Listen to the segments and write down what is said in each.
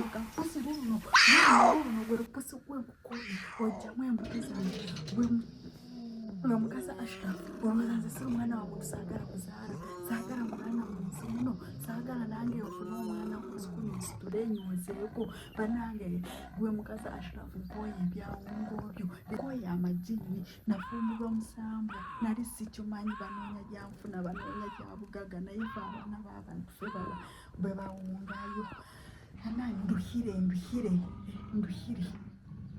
pusi luno bwe lupusi gw'ebukoye ojjamu embuto zange bwe mukasa Ashraf olowooza nze si omwana wa muntu saagala kuzaala saagala mwana mu nsi muno saagala nange ofune omwana kuzikumi nsitule nyozeeko banange gwe mukasa Ashraf nkooye ebyawungoobyo nkooye amagini nafumbirwa musambu nali sikimanyi banoonya gyanfuna banoonya gyabugaga naye fe abaana b'abantu fe bwe bawungayo nanani nduhire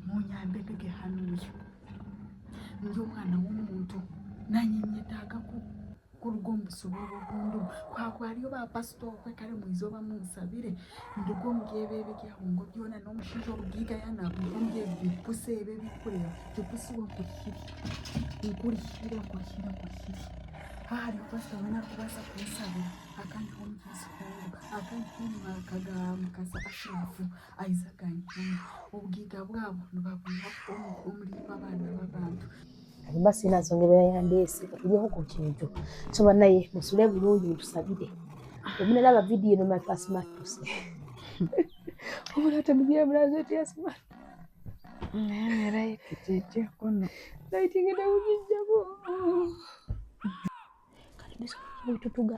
munyambe bege hanuuyo ndi omwana w'omuntu nanye nyetaaga kuruga omubusubi obw'obundu kwakwali oba pasitokwe kale mwiza oba munsabire nduga omubyebe ebyahungo byona n'omushinja obugiiga yanabunge ebipusi ebyo ebikureba kipusi nkurihire hari pasita wena kubasa kunsabira akandiho omukizi kungu akandiho akaga mukasa Ashrafu aizaganyuma obugiiga bwabo nibabwiha omulimba abaana b'abantu basi nasongera yandeese tuliho ku kintu soba naye musule bulungi mutusabire omunalaba video no mapasimatuse obulata mugiye mulaze tiasma right tete kono naitingeda ujijabo kalibisa kututuga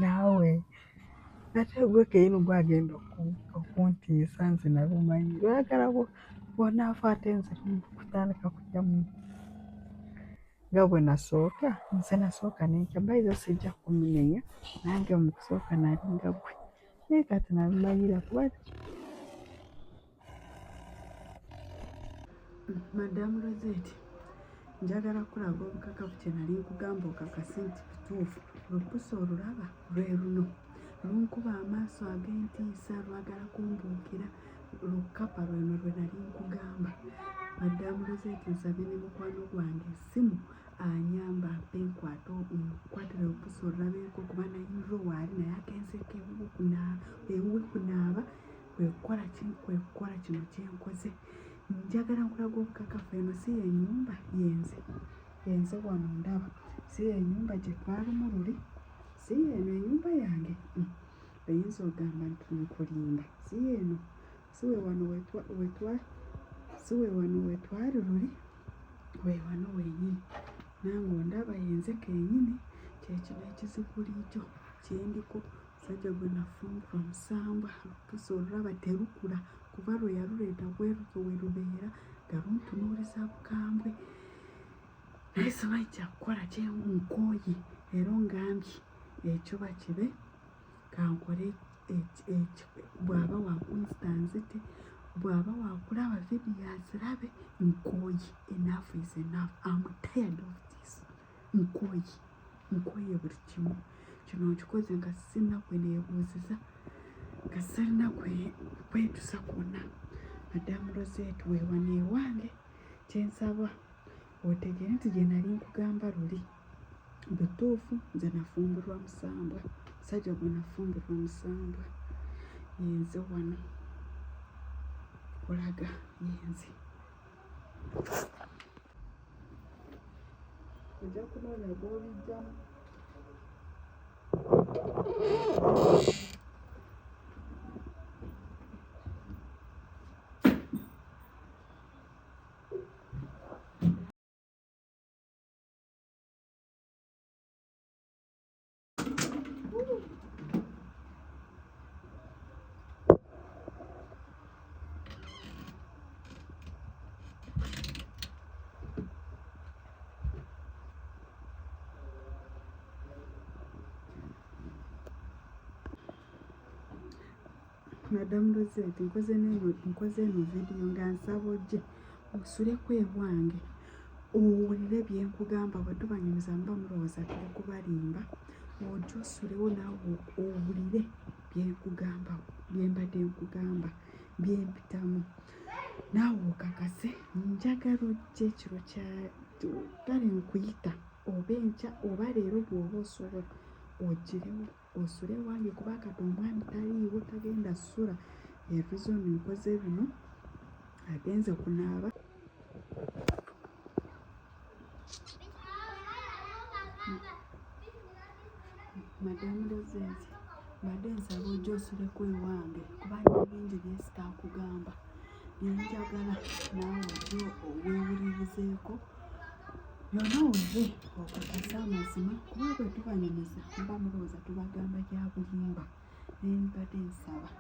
nawe ate gwe keino gwagenda okuntiisa nze nalumanyi lwagala bonaafa ate nze kutandika kujya mu nga bwe nasooka nenkya mbaizo sijja kumunenya nange mu kusooka nalinga gwe naye kati nalumanyira kuba Madamu Rosette njagala kulaga obukakafu kye nali nkugamba okakase nti bituufu olupusi olulaba lwe luno lunkuba amaaso ag'entiisa lwagala kumbuukira lukapa lweno lwe nali nkugamba Madamu Rosette nsabye ne mukwano gwange essimu anyamba mpe nkwatira olupusi olulabeeko kuba nayinza waali naye agenzeeko ewuwe kunaaba kwekukola kino kyenkoze njagala nkulaga obukakafu eno si yenyumba yenze wano ndaba si yenyumba gye twalimu luli si yeeno enyumba yange oyinza ogamba nti nkulimba si yeeno si we wano wetwali luli we wano wenyini nange ondaba yenze kenyini kyekino ekizibulijo kyendiko musajja gwe nafumbirwa musambwa olupusi olulaba terukula kuba lwe yaluleeta bwerutyo we lubeera nga luntunuuliza bukambwe naye simanyi kyakukola nkooye era ongambye ekyo bakibe kankole bw'aba wakunsitanzite bw'aba wakulaba vidiyo azirabe nkooye enough is enough. I'm tired of this nkooye buli kimu kino nkikoze nga sirina kweneebuuziza nga sirina kwetusa kwonna Madamu Rosette weewano ewange kyensaba otegere nti gye nali nkugamba luli butuufu nze nafumbirwa musambwa musajja gwe nafumbirwa musambwa yenze wano kulaga yenze ojja kunoonya gw'obijjamu Madamu Rosette nkoze eno vidiyo nga nsaba ojje osuleko ewange owulire bye nkugamba bwe tubanyumiza muba mulowooza tuli kubalimba ojja osulewo naawe owulire bye mbadde nkugamba bye mpitamu naawe okakase njagala ojje ekiro kale nkuyita oba enkya oba leero bw'oba osobola ogirewo osule wange kuba kati omwami taliiwo tagenda ssula ebizono nkoze bino agenze kunaaba Madamu Rosette mbadde nsaba ojosule kwe wange kubanga bingi byesitakugamba byenjagala naawe ojjo weewulirizeeko byonna weze okakasa amazima kuba bwe tubanyumiza mba mulowooza tubagamba kya bulimba nembadde nsaba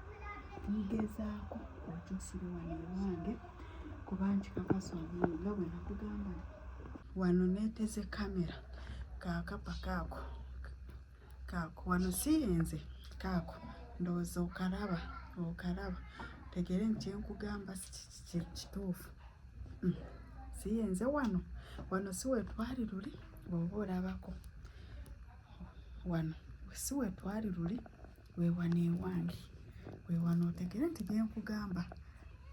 tugezaako ojosule wano ewange kuba nkikakasa obulungi nga bwe nakugamba wano neeteze kamera kaakapa kaako wano siyenze kaako ndowooza okalaba tegere nti kyenkugamba kituufu siyenze wano si wetwali luli bw'oba olabako wano si wetwali luli weewano ewange weewano otegere nti byenkugamba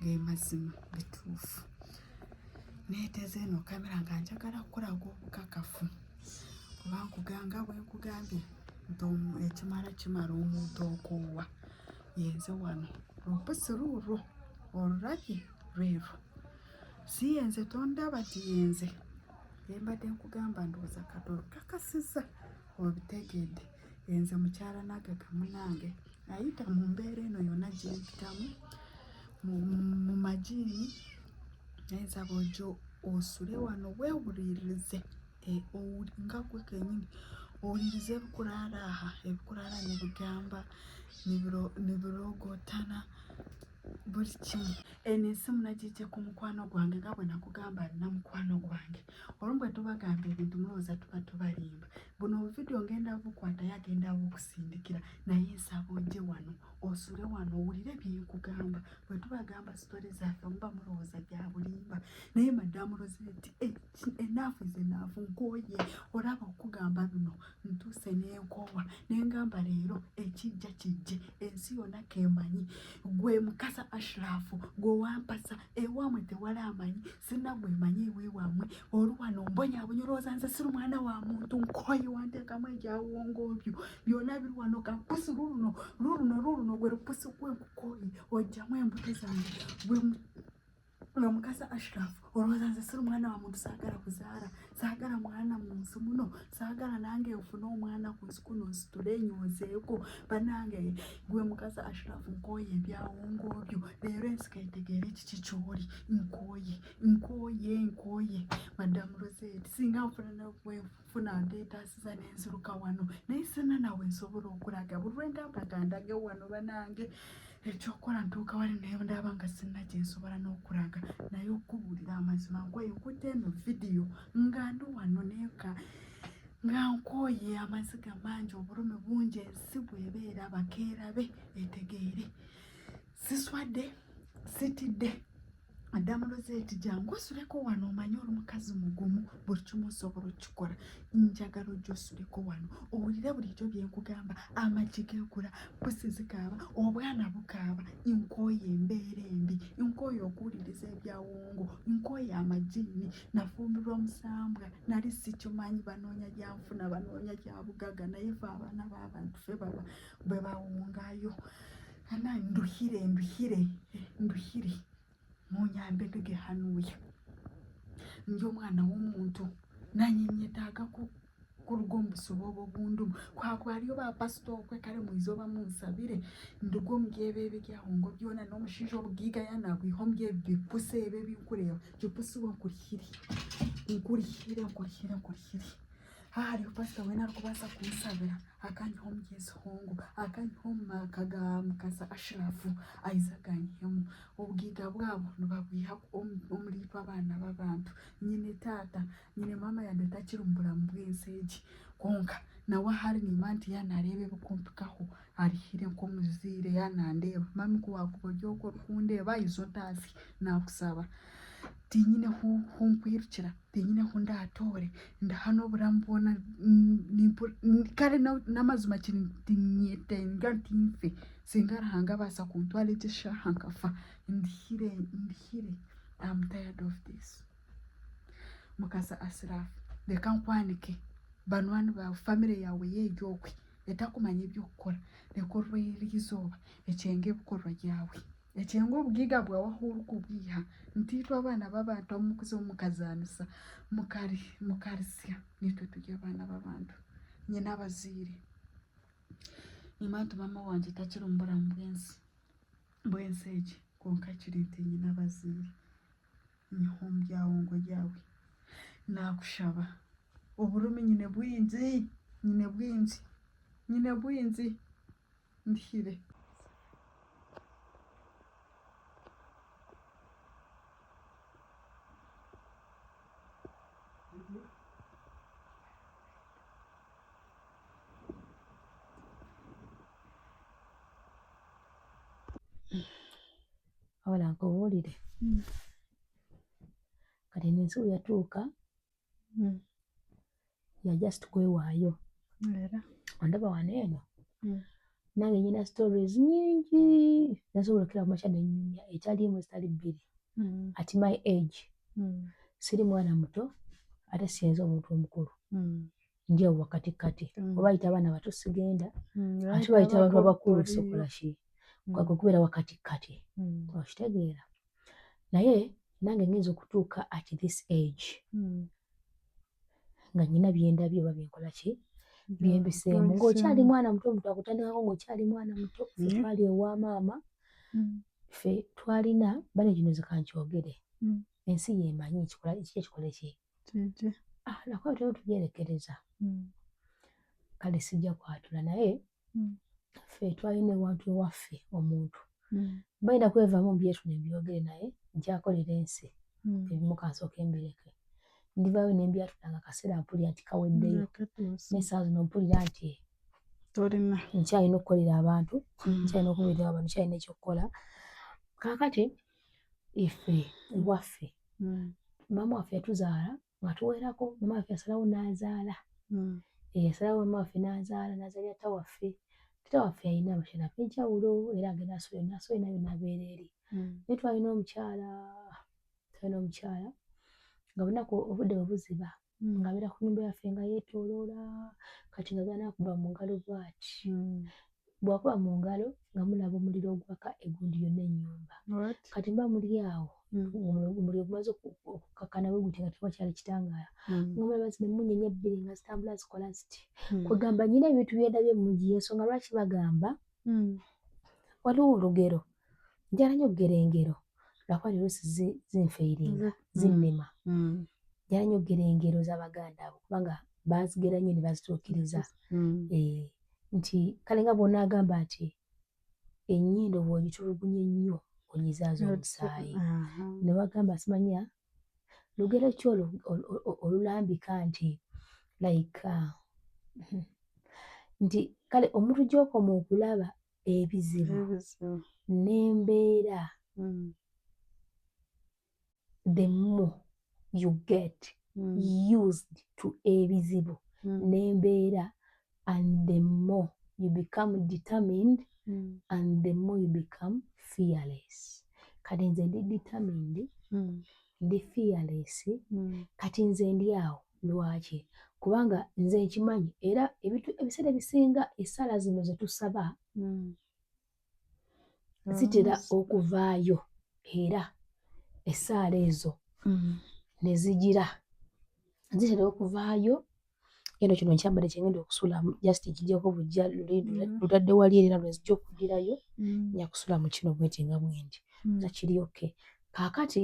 ge mazima bituufu neeteze eno kamera nga njagala kukolaga obukakafu kuba nkuganga bwe nkugambye nti ekimala omuntu okoowa yenze wano olupusi luulwo olulabye lweru siyenze tondaba tiyenze mbadde nkugamba ndowooza katolo kakasiza obitegedde yenze mukyala nagaga munange ayita mu mbeera eno yonna gyempitamu mu magiini nayensaba ojjo osule wano weewulirize nga gwe kennyini owulirize ebikulaala ne bigamba ne birogootana buli kimu eno ensimu nagiggye ku mukwano gwange nga bwe nakugamba alina mukwano gwange olumu bwe tubagamba ebintu mulowooza tuba tubalimba buno obuvidiyo ngenda bukwata ye agenda bukusindikira naye nsaba ojje wano osule wano owulire byenkugamba bwe tubagamba sitori zaffe muba mulowooza bya bulimba naye madamu Rosette enaafu ze naafu nkooye olaba okugamba bino ntuuse n'enkoowa nengamba leero ekijja kijje ensi yonna kemanyi gwe Mukasa Ashraf gwe wampasa ewamwe tewali amanyi sinna gwemanyi eweewamwe oluwano mbonyaabonyi olowooza nze siri mwana wa muntu nkooye wanteekamu ekyawongobyo byonna biri wano kapusi luluno gwe lupusi gwenkukooye ojjamu embuto zange gwe Mukasa Ashraf olowooza nze siri mwana wa muntu saagala kuzaala saagala mwana mu nsi muno saagala nange nfune omwana ku nsi kuno nsitule nyoozeeko banange gwe Mukasa Ashraf nkooye ebyawongobyo leero ensika etegeera ekiki kyoli nkooye madamu Rosette singa nfuna nteetaasiza n'enziruka wano naye sina nawe nsobola okulaga buli lwengamba gandage wano banange ekyokola ntuuka wali naye ndaba nga sinna gye nsobola n'okulaga naye okubuulira amazima nkooye nkutte eno vidiyo nga ndi wano neeka nga nkooye amaziga mangi obulumi bungi ensi bw'ebeera bakeerabe etegeere siswadde sitidde madamu Rosette jangu osuleko wano omanye oli mukazi mugumu buli kimu osobola okikola njagala ojja osuleko wano owulire bulijjo byenkugamba amagi geegula pusi zikaaba obwana bukaaba nkooye embeera embi nkooye okuwuliriza ebyawongo nkooye amagiini nafumbirwa musambwa nali sikimanyi banoonya gyanfuna banoonya gyabugaga naye fe abaana b'abantu fe baba bwe bawongayo ana nduhire munyambe gehanuuya nje omwana w'omuntu nanye nyetaaga kuruga omubusobo obwo bundumu kwakwali oba pasito okwe kale mwizoba munsabire nduga omubyebe ebyahongo byona n'omushiija obugiiga yanabwiha omubyebe bipusi ebyo ebinkureeba kipusi nkurihire hariho pasita weena arikubaasa kunsabira akanyiha omugyezi hongo akanyiha omu maka ga Mukasa Ashraf aiza ganyihemu obugiiga bwabo nibabwiha omuriitwe abaana b'abantu nyine taata nyine mama yade takiri mu bulamu bw'ensi egi konka nawe ahari nima nti yanareeba ebikumpikaho arihire nk'omuziire yanandeeba mami kuwakuba oryokwo orikundeeba izo ntaasi nakusaba tinyine hunkwirukira tinyine hundatoore ndahano oburamu bwona kale n'amazima kiri tinyetenga ntinfe singa Ruhanga abaasa kuntwara egi eshaaha nkafa ndihire I'm tired of this Mukasa Ashraf leka nkwanike banwani bawe famire yawe yeegyokwe etakumanya ebyokukora leka orw'eizooba ekyenga ebikorwa byawe ekyenga obugiiga bwawe ahu orikubwiha ntiitwe abaana b'abantu omukuza omukazanisa mukarisya nitwe turi abaana b'abantu nyine abaziire Imanti mama wanje takiri mu bulamu bw'ensi egi konka kiri nti nyina abaziire nyiha omu byawongo gyawe nakushaba oburumi nyine bwingi ndihire Wabula nkubuulire kati n'ensi yatuuka ya just kwewaayo era ondaba wano eno nange nyina stories nyingi nasobola okukira kumakya nenyumya ekyali emu zitali bbiri at my age siri mwana muto ate siyenza omuntu omukulu ndi awo wakatikati oba ayita abaana bato sigenda ate bayita abantu abakulu sokola ki kwakwe kubeera wakatikati okitegeera naye nange ngenza okutuuka at this age nga nyina byendabye oba byenkola ki byembiseemu ng'okyali mwana muto akutandikako ng'okyali mwana muto ffe twali ewa maama ffe twalina bane kino zikankyogere ensi yemanyi kiki ekikola ki nakuba tulina tugyerekereza kale sijja kwatula naye ffe twalina ewantu ewaffe omuntu balina kwevaamu mbyetu nembyogere naye nkyakolera ensi ebimu kansooka embireke ndivaayo nembyatula nga kaseera mpulira nti kaweddeyo n'essaawa zino mpulira nti nkyalina okukolera abantu nkyalina okubeerera abantu nkyalina ekyokukola kaakati ife ewaffe maama waffe yatuzaala nga tuwerako maama waffe yasalawo n'azaala yasalawo maama waffe n'azaalira taata waffe taata waffe yalina abakyala ab'enjawulo era agenda nasole nayo n'abeera eri naye twalina omukyala nga bunaku obudde bwe buziba ng'abeera ku nnyumba yaffe nga yeetooloola kati nga ganakuba mu ngalo bw'ati bw'akuba mu ngalo nga mulaba omuliro ogwaka egundi yonna ennyumba kati mba muli awo omuliro gumaze okukakkana bwe guti nga tewakyali kitangaala nga mulaba zino emmunyeenye ebbiri nga zitambula zikola ziti kwegamba nyina ebintu byendabye mungi y'ensonga lwaki bagamba waliwo olugero njala nnyo okugera engero lwakuba neruusi zinfeeringa zinnema njala nnyo okugera engero z'abaganda abo kubanga baazigera nnyo ne bazituukiriza nti kale nga bw'onaagamba nti ennyindo bw'ogitulugunya ennyo ogizaaza omusaayi ne bagamba simanya lugero ki olulambika nti like nti kale omuntu gy'okoma okulaba ebizibu n'embeera the more you get used to ebizibu n'embeera and the more you become determined and the more you become fearless kati nze ndi determined ndi fearless kati nze ndi awo lwaki kubanga nze nkimanyi era ebiseera ebisinga essaala zino ze tusaba zitera okuvaayo era essaala ezo ne zigira zitera okuvaayo eno kino nkyambadde kyengenda okusulamu just kijjako bujja lutadde wali era lwenzijja okuddirayo nja kusula mu kino bweti nga bwendi nga kiri oke kaakati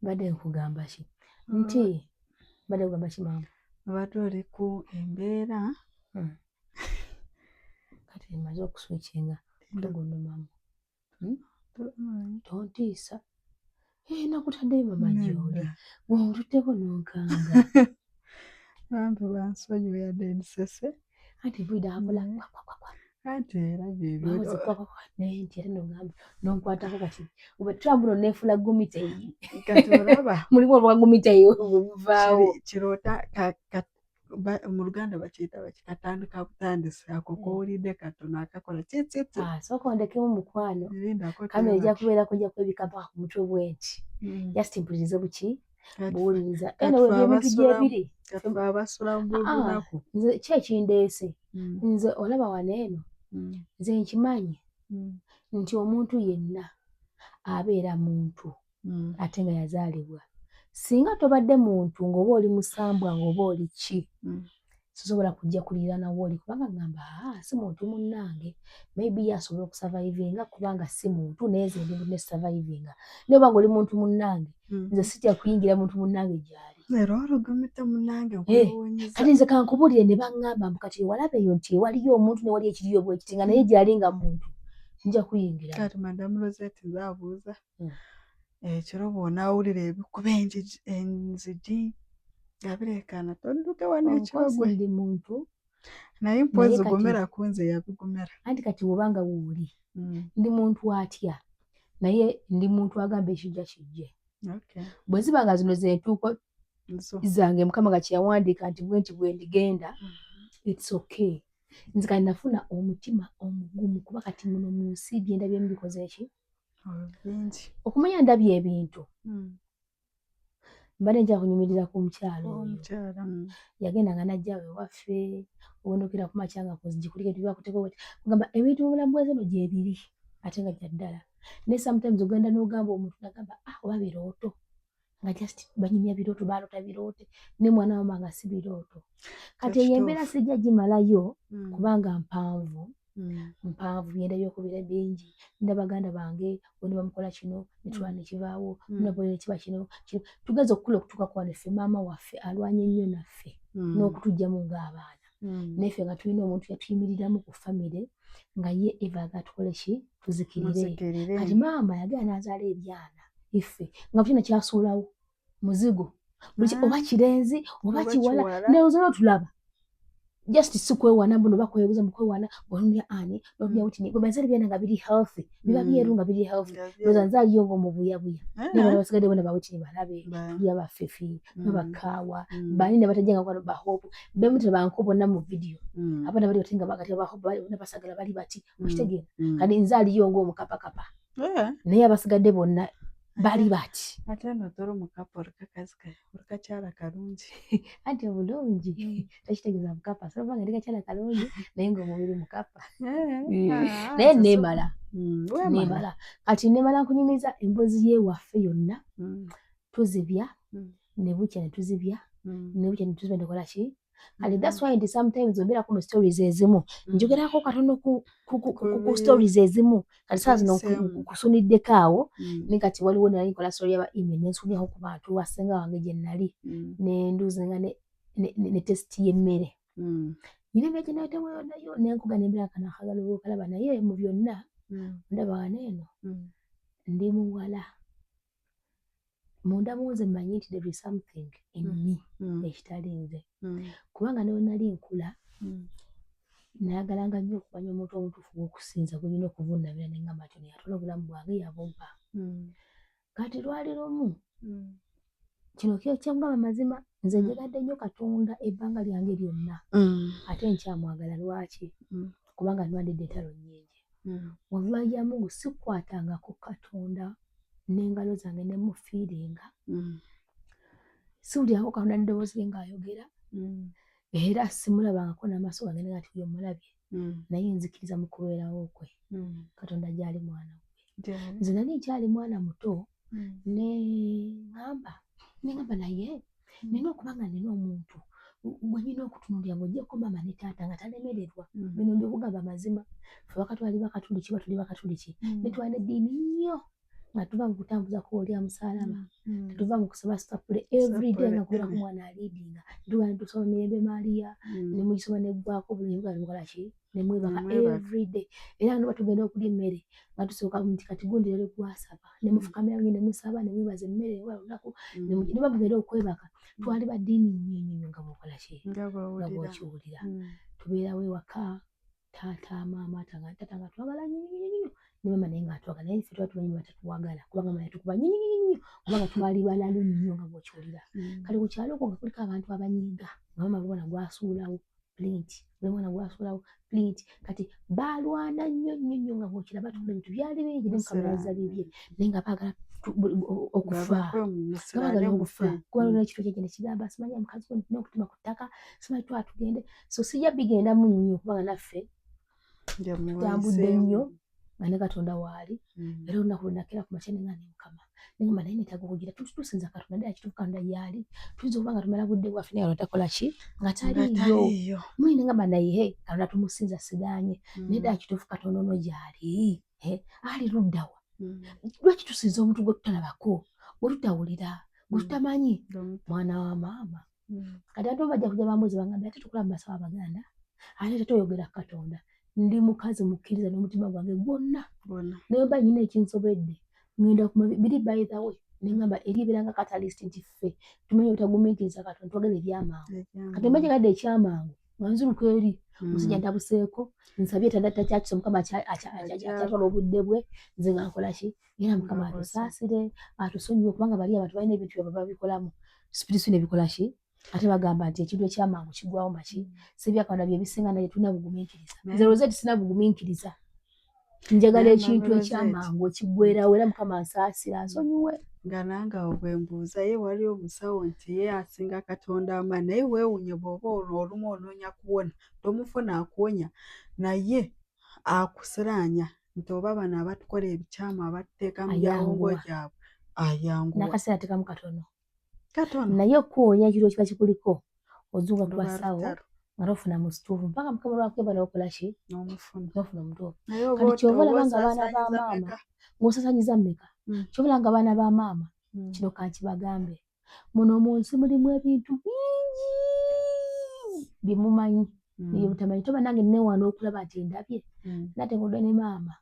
mbadde nkugamba ki nti mbadde nkugamba ki maama abadde oli ku embeera kati maze okuswikinga togono maama tontiisa nakutaddeyo mama gy'oli bw'otuddeko n'onkanga bambi bansonyiwadde ensese anti bwida akola anti era byebyo naye nti era nogamba nonkwatako kati tulambuno neefula gumiteyi kati olaba mulimu olwa gumiteyi buvaawo kirota mu Luganda bakiyita katandika butandisi ako kowulidde katono akakola tsitsitsi sooka ondekemu mukwano kamera ejja kubeerako ojja kwebika mpaka ku mutwe bwenti just mpulirize buki buwuliriza ebintu gyebiri abasula mu bunaku nze ki ekindeese nze olaba wano eno nze nkimanyi nti omuntu yenna abeera muntu ate nga yazaalibwa singa tobadde muntu ng'oba oli musambwa ng'oba oli ki sisobola kujja kuliira nawo oli kubanga ngamba si muntu munnange maybe yasobola okusurvivinga kubanga si muntu naye nze ndi ne survivinga naye obanga oli muntu munnange nze sitya kuyingira muntu munnange gyali era olugumite munnange okwewuunyiza kati nze kankubulire ne baŋŋamba mbu kati ewalaba eyo nti ewaliyo omuntu newali ekiriyo bwekiti nga naye gyali nga muntu nja kuyingira kati madamu Rosette nzaabuuza ekiro bw'onaawulira ebikuba enzigi gabireekana todduke wano ekiro gwe ndi muntu naye mpozi gumera kunze yabigumera anti kati wobanga wuuli ndi muntu atya naye ndi muntu agamba ekijja kijje bwe zibanga zino zentuuko zange mukama gakiyawandiika nti bwe nti bwe ndigenda it's okay nze kati nafuna omutima omugumu kuba kati muno mu nsi byendabye mbikoze eki okumanya ndabye ebintu mbadde nja kunyumirira ku mukyalo oyo yagenda nga najja wewaffe obonokera ku makya nga kuzigikulike tubakuteko kugamba ebintu mu bulamu bwezino gyebiri ate nga gya ddala naye sometimes ogenda n'ogamba omuntu nagamba oba birooto nga just banyumya birooto baalota biroote ne mwana wama nga si birooto kati eyo embeera sijja gimalayo kubanga mpanvu byendabye okubira bingi nina baganda bange bonna bamukola kino netulwa nekibaawo nabone nekiba kino tugeze okukula okutuuka ku wano ffe maama waffe alwanye ennyo naffe n'okutugyamu ng'abaana naye ffe nga tulina omuntu yatuyimiriramu ku famire nga ye eva agatukola ki tuzikirire kati maama yagenda n'azaala ebyana iffe nga bukina kyasuulawo muzigo oba kirenzi oba kiwala neozola otulaba just si kwewana mbuno bakwebuza mukwewana olumya ani olumya utini bwebazali byana nga biri healthy biba byeru nga biri healthy loza nzaliyo ngo mubuyabuya ne bana basigadde bona bawutini balabe tulya bafefi babakaawa bani ne batajenga kwa bahopu bemutre bankobo na mu video abana bali batinga bagati bahopu ne basagala bali bati mukitegera kadi nzaliyo ngo mukapakapa naye abasigadde bonna bali bati ate no toro mukapa orukakazika orukakyala kalungi ate bulungi takitegeza mukapa so banga ndikakyala kalungi naye ngo mubiri mukapa naye nemala kati nemala nkunyumiza embozi ye waffe yonna tuzibya ne bukya ne tuzibya ne bukya ne tuzibya ndokola ki kale that's why ndi sometimes ombera ku stories ezimu njogerako katono ku stories ezimu kati saa zino kusuniddeko awo ne kati waliwo nali nkola story yaba email nensunyako ku bantu wasenga wange gye nali ne nduzenga ne test y'emmere nyine bya kinaitemu yonayo nenkuga nembera kana akagalo kalaba naye mu byonna ndaba waneeno ndi muwala munda munze mmanyi nti there is something in me ekitali nze kubanga nawe nali nkula nayagalanga nnyo okumanya omuntu omutuufu gw'okusinza gwe nyina okuvuunamira ne ngamba nti yatola obulamu bwange yabumpa kati lwali lumu kino kyamugamba mazima nze njegadde nnyo Katonda ebbanga lyange lyonna ate nkyamwagala lwaki kubanga nwandidde entalo nnyingi wallahi ya Mungu sikwatangako Katonda n'engalo zange ne mufiiringa siwulirako Katonda n'eddoboozi lye ng'ayogera era simulabangako n'amaaso gange nga nti byo mulabye naye nzikiriza mu kubeerawo kwe Katonda gyali mwana gwe nze nali nkyali mwana muto nengamba naye nina okubanga nina omuntu gwe nyina okutunuulira ng'ogyeko maama ne taata nga talemererwa bino mbikugamba mazima ffe bakatwali bakatuliki batuli bakatuliki ne twalina eddiini nnyo nga tuva mu kutambuza kuolya musalaba tuva mu kusaba sitapule everyday nga kubera ku mwana aliidinga tuva ne tusoma Mirembe Maria ne mugisoma neggwako buli mbuga mukola ki ne mwebaka everyday era nga batugenda okulya emmere nga tusooka nti kati gundi leero gwasaba ne mufukamira ne musaba ne mwebaza emmere ewa lunaku ne bagenda okwebaka twali baddiini nnyo nga mukola ki nga bw'okiwulira tubeerawo ewaka taata maama tata nga twagala nnyo ne mama naye ng'atwagala naye ffe twali tumanyi batatuwagala kubanga mama yatukuba nnyo kubanga twali balalu nnyo nga bw'okiwulira kale ku kyalo okwo nga kuliko abantu abanyiiga nga mama buli mwana gwasuulawo plinti buli mwana gwasuulawo plinti kati baalwana nnyo nga bw'okiraba tukola ebintu byali bingi ne mukamalaza bibye naye nga baagala okufa baagala okufa kuba lona ekitwe kyegende kigamba simanyi mukazi we nina okutuma ku ttaka simanyi twatugende so sijja bigendamu nnyo kubanga naffe tutambudde nnyo nga ne Katonda waali era olunaku lwenakera ku makya ne Mukama nengamba naye netaaga okugira tusinza Katonda ddala kituufu Katonda yaali tuyinza okuba nga tumala budde bwaffe naye takola ki nga taliiyo mwe nengamba naye Katonda tumusinza sigaanye naye ddala kituufu Katonda ono gyali ali luddawa lwaki tusinza omuntu gwe tutalabako gwe tutawulira gwe tutamanyi mwana wa maama kati ate bajja kujja bambuuzi bangambye ate tukola mu basawo Abaganda ate tetoyogera Katonda ndi mukazi mukkiriza n'omutima gwange gwonna naye mba nyina ekinsobedde ngenda ku biri by the way nengamba eribeeranga catalyst nti ffe tumenye obutagumiikiriza Katonda twogere ebyamangu kati mba kyegadde ekyamangu nga nziruka eri omusajja ntabuseeko nsabye taddatta kyakisa Mukama akyatwala obudde bwe nze nga nkola ki era Mukama atusaasire atusonyiwe kubanga bali abantu balina ebintu byabwe babikolamu spiritual nebikola ki ate bagamba nti ekintu ekyamangu kigwawo maki Katonda bye bisinga naye tulina bugumiikiriza nze Rosette sina bugumiikiriza njagala ekintu ekyamangu ekiggweerawo era Mukama ansaasira ansonyiwe nga nange awo bwe mbuuza ye wali omusawo nti ye asinga Katonda amaanyi naye weewuunye bw'oba olumu onoonya kuwona tomufuna akuwonya naye akusiraanya nti oba bano abatukola ebikyamu abatuteeka mu byawongo gyabwe ayanguwa n'akaseera teekamu katono naye okuwonya ekiro kiba kikuliko ozuuka ku basawo nga tofuna musituufu mpaka Mukama lwakweba n'okola ki n'ofuna omutuufu kati kyova olaba nga abaana ba maama ng'osasanyiza mmeka kyova olaba nga abaana ba maama kino kankibagambe muno mu nsi mulimu ebintu bingi bye mumanyi nebye mutamanyi toba nange neewaana okulaba nti ndabye nate ng'odda ne maama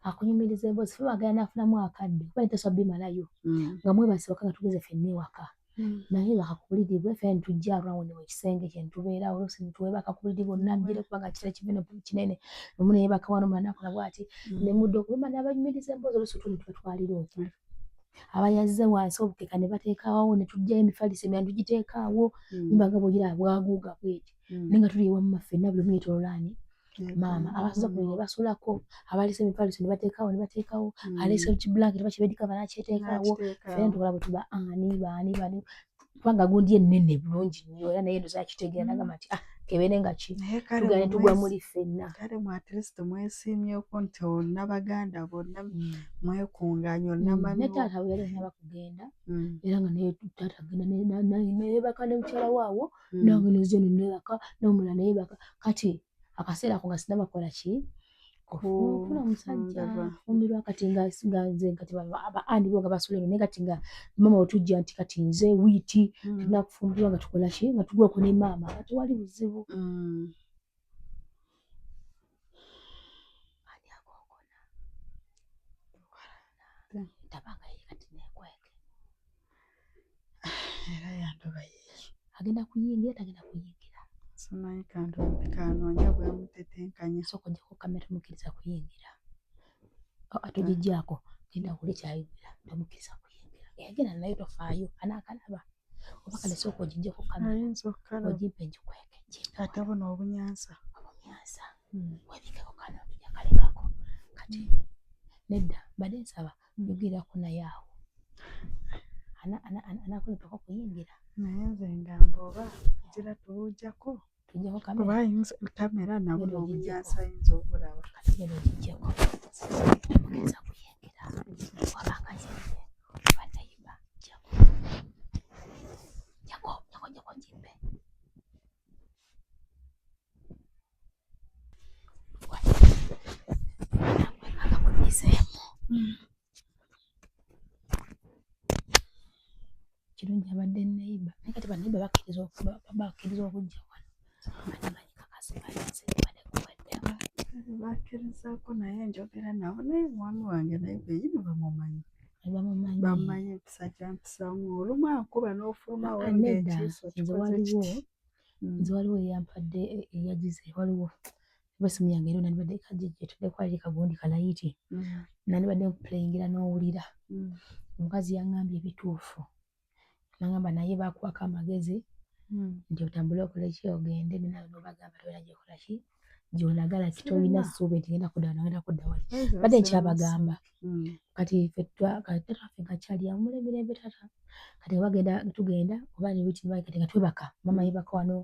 akunyumiriza emboozi ffe bagala n'afunamu akadde kuba netasobola bimalayo nga mwebase waka nga tugeze ffenna ewaka naye bakakubulirirwe ffe ntujja around ekisenge kye ntubeera oluusi nituwebaka ku buliri bwonna njire kubanga kitera kiveno kinene omu neyebaka wano omulala nakola bw'ati ne mudde okuluma n'abanyumiriza emboozi oluusi tu ne tubatwalira okwo abayazze wansi obukeeka ne bateekawo ne tuggyayo emifaliso emyandu giteekaawo nimbaga bw'ogira bwaguuga bweti naye nga tuli ewamu ffenna buli omu yeetololaani maama abasuza ku ne basulako abaleese emifaliso ne bateekawo aleese ekibulanketi oba kibedikava n'akyeteekaawo ffenna tukola bwe tuba baani kubanga gundi ennene bulungi nnyo era naye ndoza akitegeera nagamba nti kebeere nga ki tugenda ne tugwa muli ffenna kale mu at least mwesiimyeko nti onnabaganda bonna mwekuŋŋaanya onnamami ne taata bwe yali alina bakugenda era nga naye taata agenda neyebaka ne mukyala waawo nange neze neneebaka n'omulala neyebaka kati akaseera ako nga sinabakola ki okufuna omusajja fumbirwa kati nga nze kati aba andi bo nga basula eno naye kati nga maama wetujja nti kati nze wiiti tulina kufumbirwa nga tukola ki nga tugweko ne maama nga tewali buzibu ani agongona tabanga ye kati nekweke era yandoba ye agenda kuyingira tagenda kuyingira simanyi kanoonya bwe mutetenkanya sooka ojjako kamera tomukkiriza kuyingira atogijjaako genda wuli kyayingira tomukkiriza kuyingira yagenda naye tofaayo anaakalaba oba kale sooka ogijjako kamera ogimpe ngikweke ate buno obunyansa webikeko kano tujakalekako kati nedda badde nsaba yogerako naye awo anakulepako kuyingira naye nze ngamba oba gira tuwujjako tujjako kamera nabo n'obunyansa ayinza obulaba kati genda ogijjako mukiriza kuyingira wabanga nzimbe oba nayiba jako jimbe akakuliseemu kirungi abadde neyiba naye kati banayiba bakkiriza okujja wano amanyi kakasibalinze badekuweddemu bakkirizaako naye njogera nabo naye mwami wange naye benyini bamumanyi bamumanyi empisa gyampisamu olumu ankuba n'ofuluma wengeekiiso nze waliwo eyampadde eyagize waliwo basimu yange ero nandibadde kajjejje tuddekwali kagundi kalayiti nandibadde mpuleyingira n'owulira omukazi yaŋŋambye ebituufu nagamba naye bakuwako amagezi nti otambule okole ki ogende nenawe nobagamba tolina gyekola ki gyolagala kitolina ssuubi nti genda kudda wali badde nkyabagamba kati tata waffe nga kyali amulemirembe tata kati tugenda oba kati nga twebaka mama yebaka wano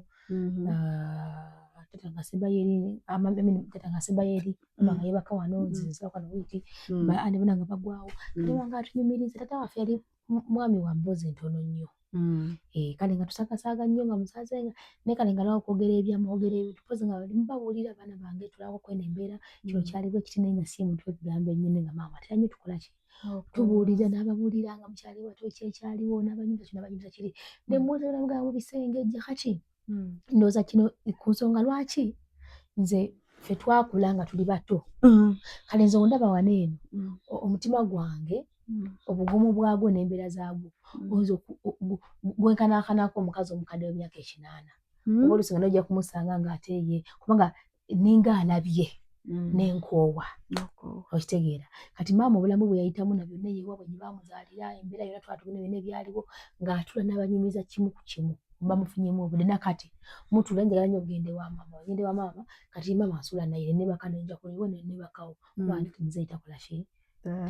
tata ngasemba yeri tata ngasemba yeri mama yebaka wano nziza kwa wiki andi bunanga bagwawo kale wanga atunyumiriza tata waffe yali mwami wa mbozi ntono nnyo kale nga tusakasaga nnyo nga musazenga ne kale nga nawo kwogera ebyamwogera ebintu pozi nga bali mubawulira abaana bange tulawo kwene embeera kino kyali bwe kitine nga si muntu okugamba ennyine nga maama teranyo tukola ki tubuulira n'ababuulira nga mukyali wato kyekyaliwo n'abanyuza kino n'abanyuza kiri ne mwotera nga mu bisenge ejja kati ndowooza kino ku nsonga lwaki nze ffe twakula nga tuli bato kale nze ondaba wano eno omutima gwange obugumu bwagwo n'embeera zaagwo oyinza gwenkanakanako omukazi omukadde w'emyaka 8 oba oluusi nga nojja kumusanga ng'ateeye kubanga ninga alabye n'enkoowa okitegeera kati maama obulamu bwe yayitamu na byonna eyeewabwe gye baamuzaalira embeera yonna twatugenda byonna ebyaliwo ng'atula n'abanyumiza kimu ku kimu bamufunyemu obudde nakati mutula njagala nnyo ogende wa maama kati maama asula naye nebaka nenja kuliwo nebakawo kubanga tumuzeeyi takola ki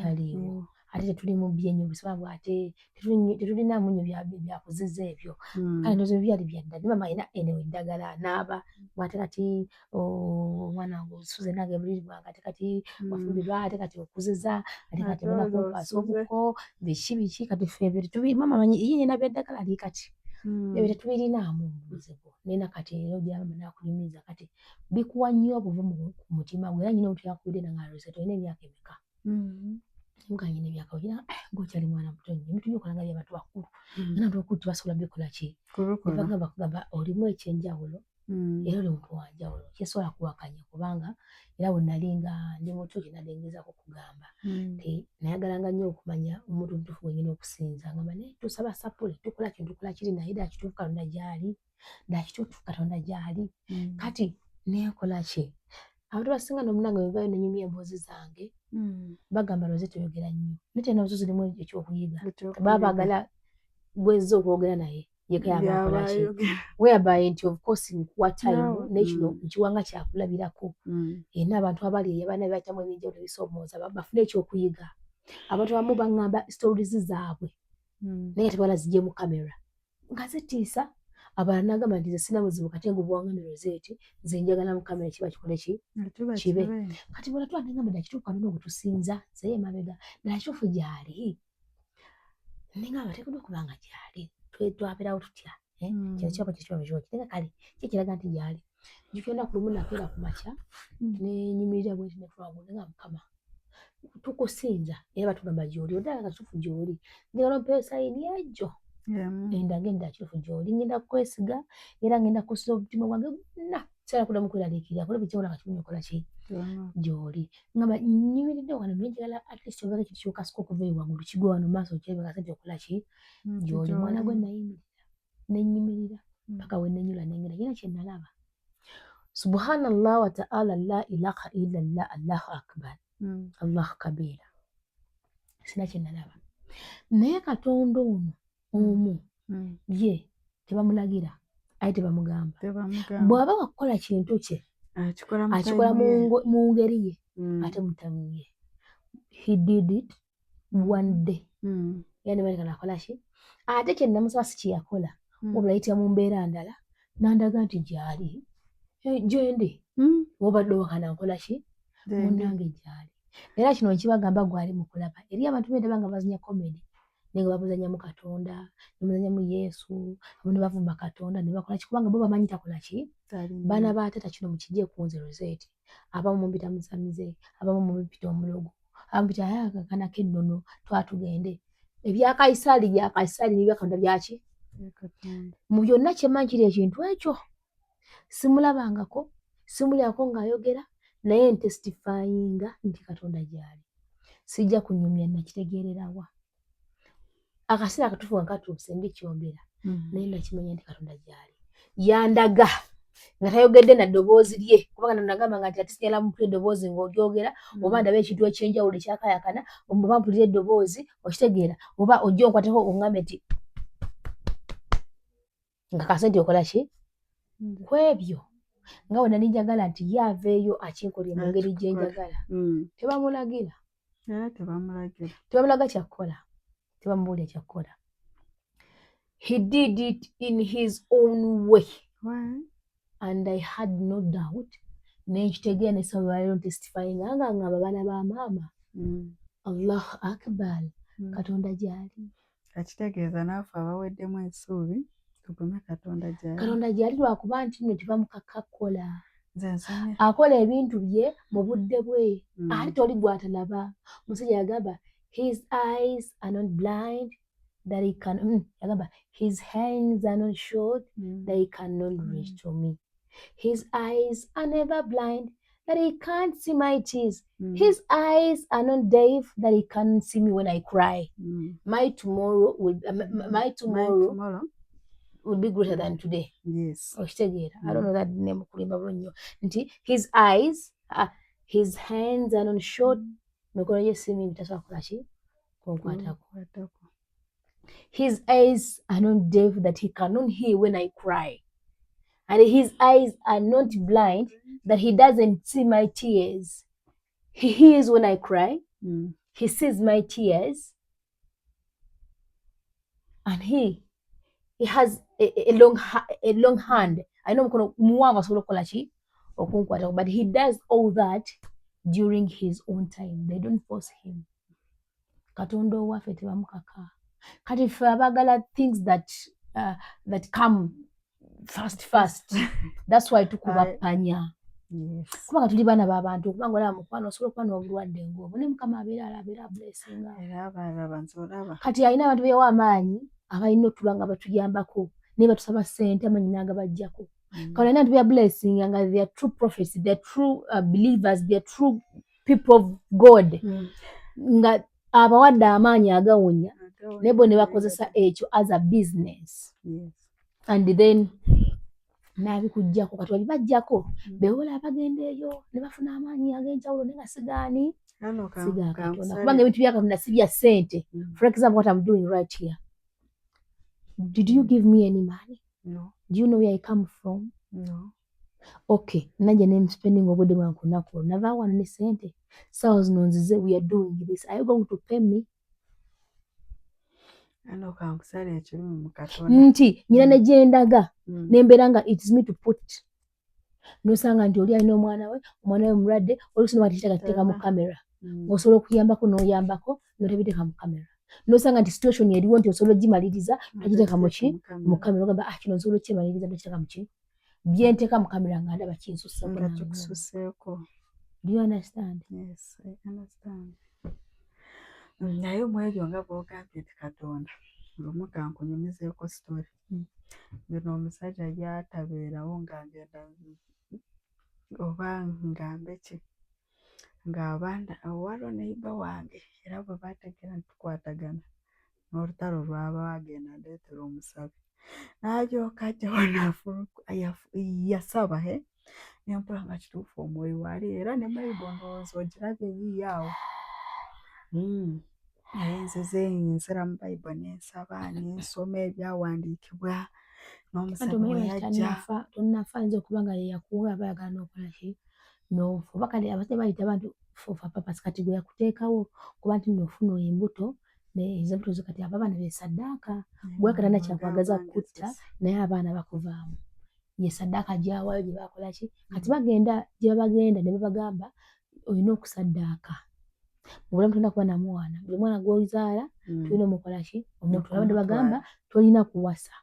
taliiwo ate tetuli mu byenyo bisababu ate tetulinamu nnyo byakuziza ebyo kale ndowooza byali byadda ne maama alina enewe eddagala anaaba ate kati omwana wange osuze nange buliri bwange ate kati wafumbirwa ate kati okuziza ate kati olina kumpaasa obuko biki kati ffe ebyo maama manyi ye nyina byeddagala ali kati ebyo tetubirinaamu buzibu nena kati era ogyama nakunyumiza kati bikuwa nnyo obuvumu ku mutima gwe era nyina omuntu yakubidde nangaalose tolina emyaka emeka muka nyina emyaka ogina ng'okyali mwana muto nnyo ebintu byokola nga by'abantu bakulu naye abantu bakulu tebasobola bikola ki nebagamba kugamba olimu ekyenjawulo era oli muntu wanjawulo kyesobola kuwakanya kubanga era bwe nali nga ndi muto kyenaddengezaako kugamba nayagalanga nnyo okumanya omuntu omutuufu gwenyina okusinza ngamba naye tusaba sapule tukola kino tukola kiri naye ddala kituufu Katonda gy'ali ddala kituufu Katonda gy'ali kati neekola ki abantu basinga n'omunange bwe bavayo nenyumya emboozi zange bagamba loze toyogera nnyo naye tena nazo zirimu ekyokuyiga baba baagala gwezza okwogera naye yeka yabakola ki whereby nti of course nkuwa time naye kino nkiwanga kyakulabirako n'abantu abali eyo abaana bayitamu ebyenjawulo ebisoomooza bafune ekyokuyiga abantu abamu baŋŋamba stories zaabwe naye tebala zijje mu kamera nga zitiisa abalala nagamba nti ze sina buzibu kate ngubuwanga Rosette nze njagala mu kamera kiba kikole ki kibe kati bwona twandingamba ddala kituufu Katonda okutusinza zeye mabega ddala kituufu gy'ali ningamba teekuddwa okubanga gy'ali twabeerawo tutya kino kyaba kyekibamekiwa kitenga kale kikiraga nti gy'ali njukira ku lumu nakeera ku makya nenyimirira bwenti netwagundi nga Mukama tukusinza era batugamba gy'oli oddala nga kituufu gy'oli njagala ompeeyo sayini ejjo endage ddala kituufu gy'oli ngenda kukwesiga era ngenda kukusiza obutima bwange bwonna sala kuddamu kweraliikirira kule bikyobola nga kimunya okola ki gy'oli ngamba nyimiridde wano naye njagala at least obeera ekintu kyokasika okuva eyo waggulu kigwe wano maaso kyebanga sente okola ki gy'oli mwana gwe nayimirira nenyimirira paka we nenyula nengenda yina kye nalaba subhanallah wa ta'ala la ilaha illallah allahu akbar allahu kabira sina kye nalaba naye Katonda ono omu ye tebamulagira aye tebamugamba bw'aba wakukola kintu kye akikola mu ngeri ye ate mutamuye he did it one day yani bali kana akola ki ate kye namusaba si kye yakola wabula yitira mu mbeera ndala nandaga nti gy'ali gyendi wabadde wakana nkola ki munnange gy'ali era kino nkibagamba gwali mu kulaba eri abantu bendaba nga bazinya comedy naye nga babuzanyamu Katonda nebazanyamu Yesu abamu ne bavuma Katonda ne bakola ki kubanga bo bamanyi takola ki baana ba taata kino mukijje ku nze Rosette abamu mumpita musamize abamu mumpita omulogo abamu mumpita akakanako ennono twatugende ebya Kaisaali bya Kaisaali n'ebya Katonda byaki mu byonna kyemmanyi kiri ekintu ekyo simulabangako simulyako ng'ayogera naye ntestifyinga nti Katonda gy'ali sijja kunyumya nakitegeererawa akaseera akatuufu nga katuuse ndikyogera naye nakimanya nti Katonda gy'ali yandaga nga tayogedde na ddoboozi lye kubanga nagamba nga nti ate sinyala mpulira eddoboozi ng'olyogera oba ndaba ekintu ekyenjawulo ekyakayakana oba mpulira eddoboozi okitegeera oba ojja onkwateko ongambe nti nga kasente okola ki ku ebyo nga bwe nali njagala nti ye aveeyo akinkolye mu ngeri gye njagala tebamulagira tebamulaga kyakukola tebamubuulira kyakukola he did it in his own way and I had no doubt. Nenkitegera ne sawa balero testifying nga abaana ba maama. Allahu Akbar. Katonda gyali. Kakitegeeza naafe abaweddemu essuubi tugume Katonda gyali. Katonda gyali lwakuba nti nno tebamukakola. Akola ebintu bye mu budde bwe. Ate toli gw'atalaba. Musajja yagamba his eyes are not blind that he can yagamba his hands are not short that he cannot reach to me. His eyes are never blind that he can't see my tears. His eyes are not deaf that he can't see me when I cry. My tomorrow will be greater than today. Yes. I don't know that name. His eyes, his hands are not short. His eyes are not deaf that he cannot hear when I cry. And his eyes are not blind that he doesn't see my tears. He hears when I cry. He sees my tears. And he has a long hand. I know but he does all that during his own time. They don't force him. Katonda waffe tebamukaka. Kati ffe abagala things that come fast. That's why tukuba panya. Yes. Kuba tuli bana babantu kubanga olaba mukwano osobola okuba n'obulwadde ng'obwo ne Mukama abeera blessing. Era abalaba nzolaba. Kati alina abantu beewa amaanyi abalina okuba nga batuyambako ne batusaba ssente amanyi n'agabajjako. Kati alina abantu beewa blessing nga they are true prophets, they are true believers, they are true people of God. Nga abawadde amaanyi agawonya ne bo ne bakozesa ekyo as a business. Yes. And then n'abikuggyako kati babibaggyako beewola abagenda eyo ne bafuna amaanyi ag'enjawulo ne nga sigaani siga Katonda kubanga ebintu bya Katonda si bya ssente. For example, what I'm doing right here, did you give me any money? No. Do you know where I come from? No. Okay, najja ne spending obudde bwange ku nnaku olwo nava wano ne ssente sawa zino nzize we are doing this. Are you going to pay me? Ano kankusala ekirumi mu Katonda. Nti nyina ne gyendaga nembeera nga it is me to put. Nosanga nti oli alina omwana we mulwadde oluusi nobateeka mu kamera. Osobola okuyambako n'oyambako n'otebiteeka mu kamera. Nosanga nti situation eriwo nti osobola ogimaliriza togiteeka mu kamera. Ogamba kino nsobola okyemaliriza nokiteeka mu ki? Byenteeka mu kamera nga ndaba kinsusseeko. Do you understand? Yes, I understand. Naye mu ebyo nga bw'ogambye nti Katonda lumu kankunyumizeeko story. Bino omusajja gy'atabeerawo ng'agenda oba ngambe ki ng'abaana waliwo neiba wange era bwe baategeera nti tukwatagana n'olutalo lwaba bagenda ndeetera omusabe n'ajooka ajja yasaba nempula nga kituufu omwoyo wali era ne Bible ndowooza ogirabye yiiyo awo. Naye nzize nsera mu Bible nensaba nensoma ebyawandiikibwa n'omusabe bwe yajja. Tonnafa nze okuba nga yeyakuwa aba ayagala n'okola ki n'ofa oba kale abazadde bayita abantu fofa papas kati gwe yakuteekawo kuba nti n'ofuna embuto ez'embuto zo kati aba abaana be saddaaka gwe katanda kyakwagaza kutta naye abaana bakuvaamu ye saddaaka gy'awaayo gye bakola ki kati bagenda gye babagenda ne babagamba olina okusaddaaka mu bulamu tolina kuba na mwana buli mwana gw'ozaala tulina omukola ki omuntu abadde bagamba tolina kuwasa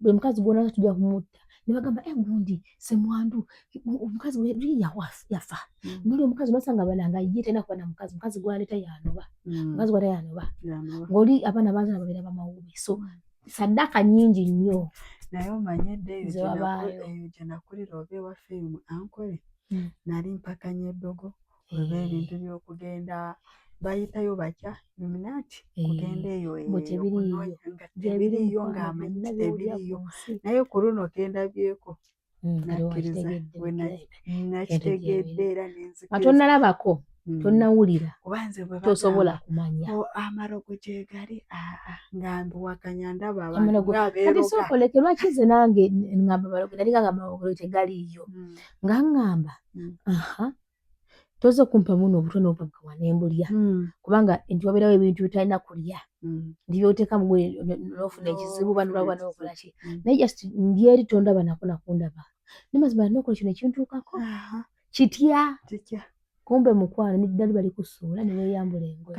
buli mukazi gw'onaza tujja kumutta ne bagamba gundi Ssemwandu omukazi we yafa muli omukazi nosanga balanga ye tena kuba na mukazi gw'aleeta yanoba mukazi gw'aleeta yanoba ng'oli abaana bazaala babeera bamawubi so saddaaka nnyingi nnyo. Naye omanyedde eyo gye nakulira oba ewaffe eyo mu ankole nali mpakanya eddogo oba ebintu by'okugenda bayitayo batya luminati kugenda eyo tebiriiyo ng'amanyi tebiriiyo naye ku luno kendabyeko nakkiriza nakitegedde era nenzikiriza. Tonnalabako tonnawulira kubanze bwe tosobola kumanya amarogo gye gali nga mbuwakanya ndaba kati sookoleke lwaki ze nange ngamba amarogo nali nga amarogo tegaliiyo nga ngamba toza kumpa muno obutono obwakawa nembulya kubanga nti wabeerawo ebintu bitalina kulya ndibyoteeka mugwe n'ofuna ekizibu banulaba n'okola ki naye just ndyeri tondaba nako nakundaba nimazima nokola kino ekintuukako kitya kumbe mukwano niddali bali kusuula ne weeyambula engoye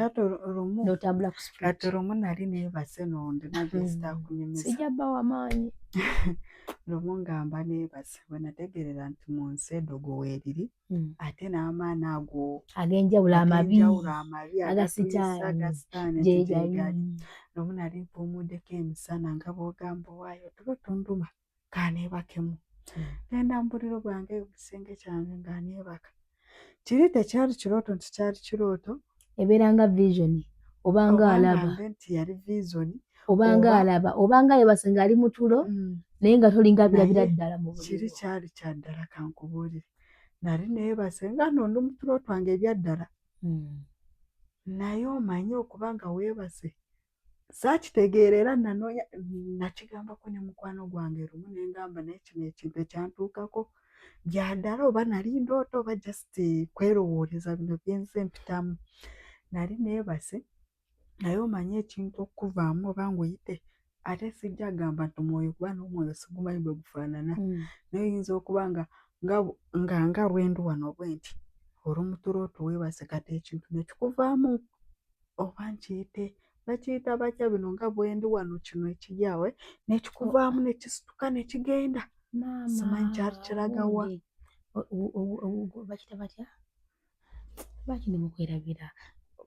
n'otambula ku street. Kati olumu nali neebase n'onde nagesta kunyumiza sijja bba w'amaanyi lumu ngamba neebase bwe nategeerera nti mu nsi edogo weeriri ate n'amaani ago ag'enjawulo amabi agasitaani gyegali lumu nali mpumuddeko emisana nga bw'ogamba owaayo tulutunduma kaneebakemu genda mpulira bwange ku kisenge kyange nga neebaka kiri tekyali kirooto nti kyali kirooto ebeeranga vision obanga alaba nti yali vision obanga alaba obanga yebase ng'ali mu tulo naye nga tolinga birabira ddala mu buli kiri kyali kya ddala kankubuulire nali neebase nga nondi mu tulo twange ebyaddala naye omanye okubanga weebase saakitegeera era nanoonya nakigambako ne mukwano gwange lumu ne ngamba naye kino ekintu ekyantuukako byaddala oba nali ndoota oba just kwerowooleza bino byenze mpitamu nali neebase naye omanye ekintu okuvaamu oba ng'oyite ate sijja gamba nti omwoyo kuba n'omwoyo sigumanyi bwe gufaanana naye oyinza okuba nga lwendu wano bwe nti olumutuloota weebase kati ekintu nekikuvaamu oba nkiyite bakiyita batya bino nga bwendi wano kino ekijyawe nekikuvaamu nekisituka nekigenda simanyi kyali kiragawa bakita batya lwaki nemukwerabira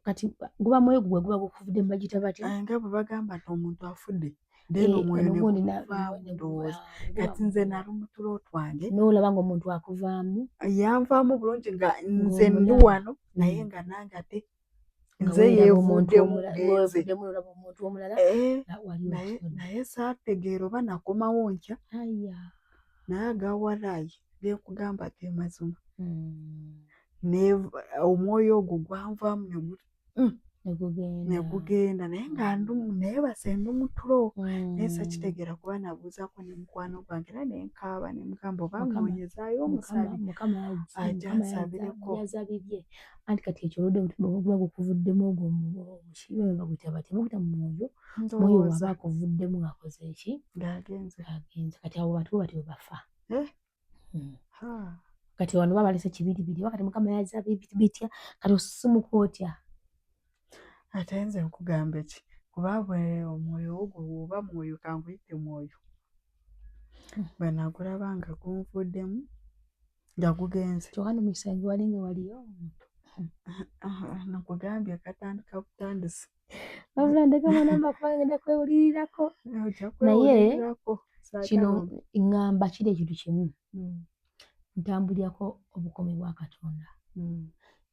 kati guba mwoyo gwe guba gukuvuddemu bagita batya nga bwe bagamba nti omuntu afudde then omwoyo neguvaamu ndowooza kati nze nali mutulo twange n'olaba ng'omuntu akuvaamu yanvaamu bulungi nga nze ndi wano naye nga nange ate nze yeevuddemu omuntu omulala naye saategeera oba nakomawo nkya naye agawalaayi byekugamba ge mazima omwoyo ogwo gwanvaamu negugenda naye nga neebase ndi mu tulo naye sakitegeera kuba nabuuzaako ne mukwano gwange era nenkaaba nemugamba obanga onyezaayo omusabi ajja nsabireko yazabibye anti kati ekyo oludde guba gukuvuddemu ogwo omukiiba baguyita batya baguyita mwoyo waba akuvuddemu ng'akoze eki ng'agenze kati abo bantu bwe batyo bwe bafa kati wano babalese kibiribiri wakati mukama yazabibye bitya kati osisimuka otya ate nze nkugamba eki kuba bwe omwoyo ogwo oba mwoyo kanguyite mwoyo bwe nagulaba nga gunvuddemu nga gugenze kyokka nomukisange walinga waliyo omuntu nakugambye katandika butandisi wabula ndeka mwana wamakuba ngenda kwewulirirako naye kino ŋŋamba kiri ekintu kimu ntambulirako obukomi bwa Katonda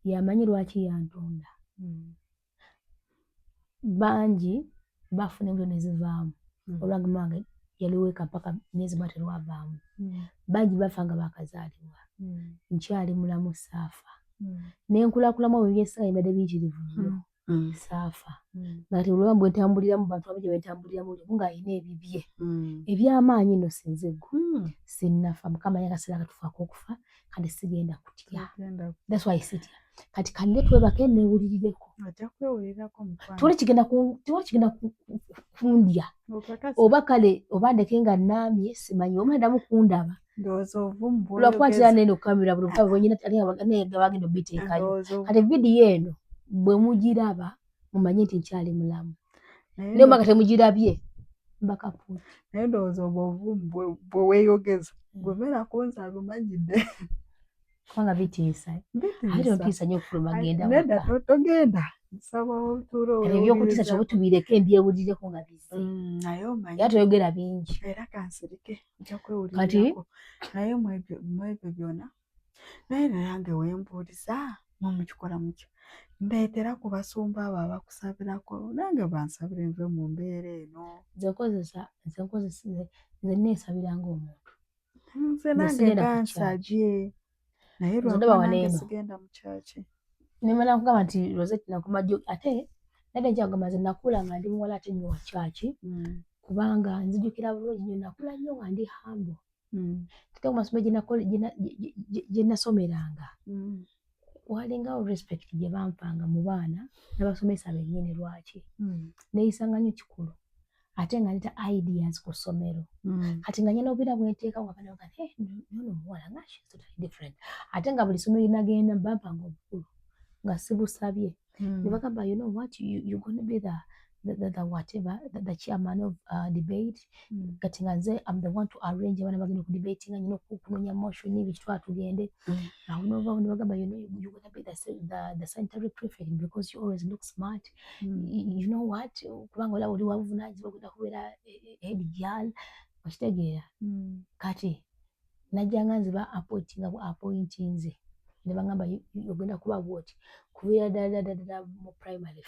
yamanyi lwaki yantonda bangi bafuna embiro nezivaamu olwagamba wange yaliweka mpaka myezi mwate lwavaamu bangi bafa nga bakazaalibwa nkyali mulamu saafa nenkulakulamu ebyo byensinga bibadde biyitirivu nnyo saafa ngati olwaba bwe ntambuliramu bantu abamu gye bentambuliramu olimu ng'alina ebibye eby'amaanyi nno sinzeggu sinnafa mukama yakaseera katufaako okufa kati sigenda kutya that's why sitya kati kanne twebake neewulirireko tiwali kigenda kundya oba kale oba ndeke nga naamye simanyi omwendamu kundaba lwakwatira neno kamera buli butabo bwenyina bagenda obiteekayo kati vidiyo eno bwe mugiraba mumanye nti nkyali mulamu naye omaka temugirabye mbakapuuti naye ndowooza obwo obuvumu bwe weeyogeza bwemera kunza abumanyidde kubanga bitiisa ate ntiisa nnyo okufuluma genda nedda togenda nsaba otulo ebyokutiisa kyoba tubireko embyewulirireko nga bize naye omanyi era toyogera bingi era kansirike nja kwewulirirako naye mu ebyo byonna naye nange wembuuliza mumukikola mutya ndeetera ku basumba abo abakusabirako nange bansabire nve mu mbeera eno nze neesabiranga omuntu nze nange gansabye naye lwange sigenda mu kyaki nemala nkugamba nti Rosette nakumajjo ate nadde nkyagamba nze nakula nga ndi muwala ate nnyo wa kyaki kubanga nzijukira bulungi nnyo nakula nnyo nga ndi hambo ate ku masomo gye nasomeranga walingawo respect gye bampanga mu baana n'abasomesa bennyini lwaki neeyisanga nnyo kikulu ate nga nita ideas ku ssomero kati nga nyina obira bwenteeka nga banaga nono muwala nga she's totally different ate nga buli ssomero linagenda bampanga obukulu nga sibusabye ne bagamba you know what you gonna be the whatever the chairman of debate kati nga nze I'm the one to arrange abana bagenda ku debate nga nyina okunonya motion n'ibyo tugende awo nova ne bagamba you know you gonna be the sanitary prefect because you always look smart you know what kubanga olaba oli wabuvunaanyizibwa okugenda kubeera head girl okitegeera kati najjanga nziba appointi nze ne bagamba ogenda kuba bwoti kubeera ddala mu primary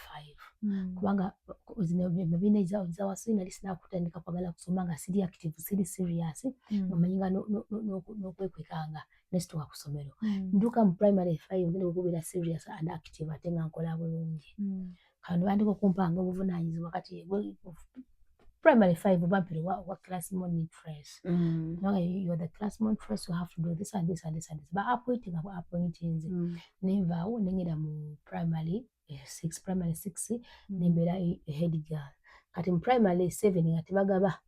5 kubanga zino bibiina zawasi nali sinakutandika kwagala kusoma nga siri active siri serious ng'amanyinga n'okwekwekanga nesituka ku ssomero nduka mu primary 5 ngenda okubeera serious and active ate nga nkola bulungi kano ne bandika okumpanga obuvunaanyizibwa kati primary 5 bampere wa class monitress you are the class monitress you have to do this and this and this and this ba appointing nenvaawo nengenda mu primary 6 nembeera head girl kati mu primary 7 nga tebagaba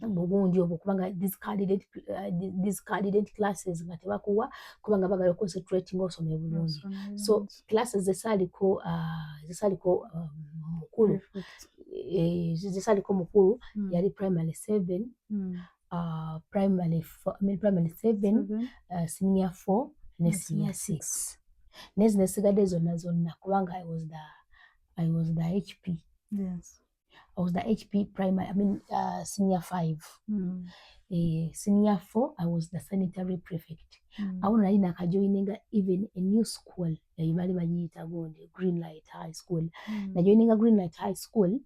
bugundi obwo kubanga these candidate classes nga tebakuwa kubanga bagala concentrate ng'osomera bulungi so classes zesaaliko mukulu zisaliko mukulu yali primary 7 primary 7 senior 4 ne senior 6 nezi nesigadde zonna kubanga I was the HP I was the HP primary senior 5 senior 4 I was the sanitary prefect awo nali nakajoininga even a new school bali bagiyita gundi Greenlight High School najoininga Greenlight High School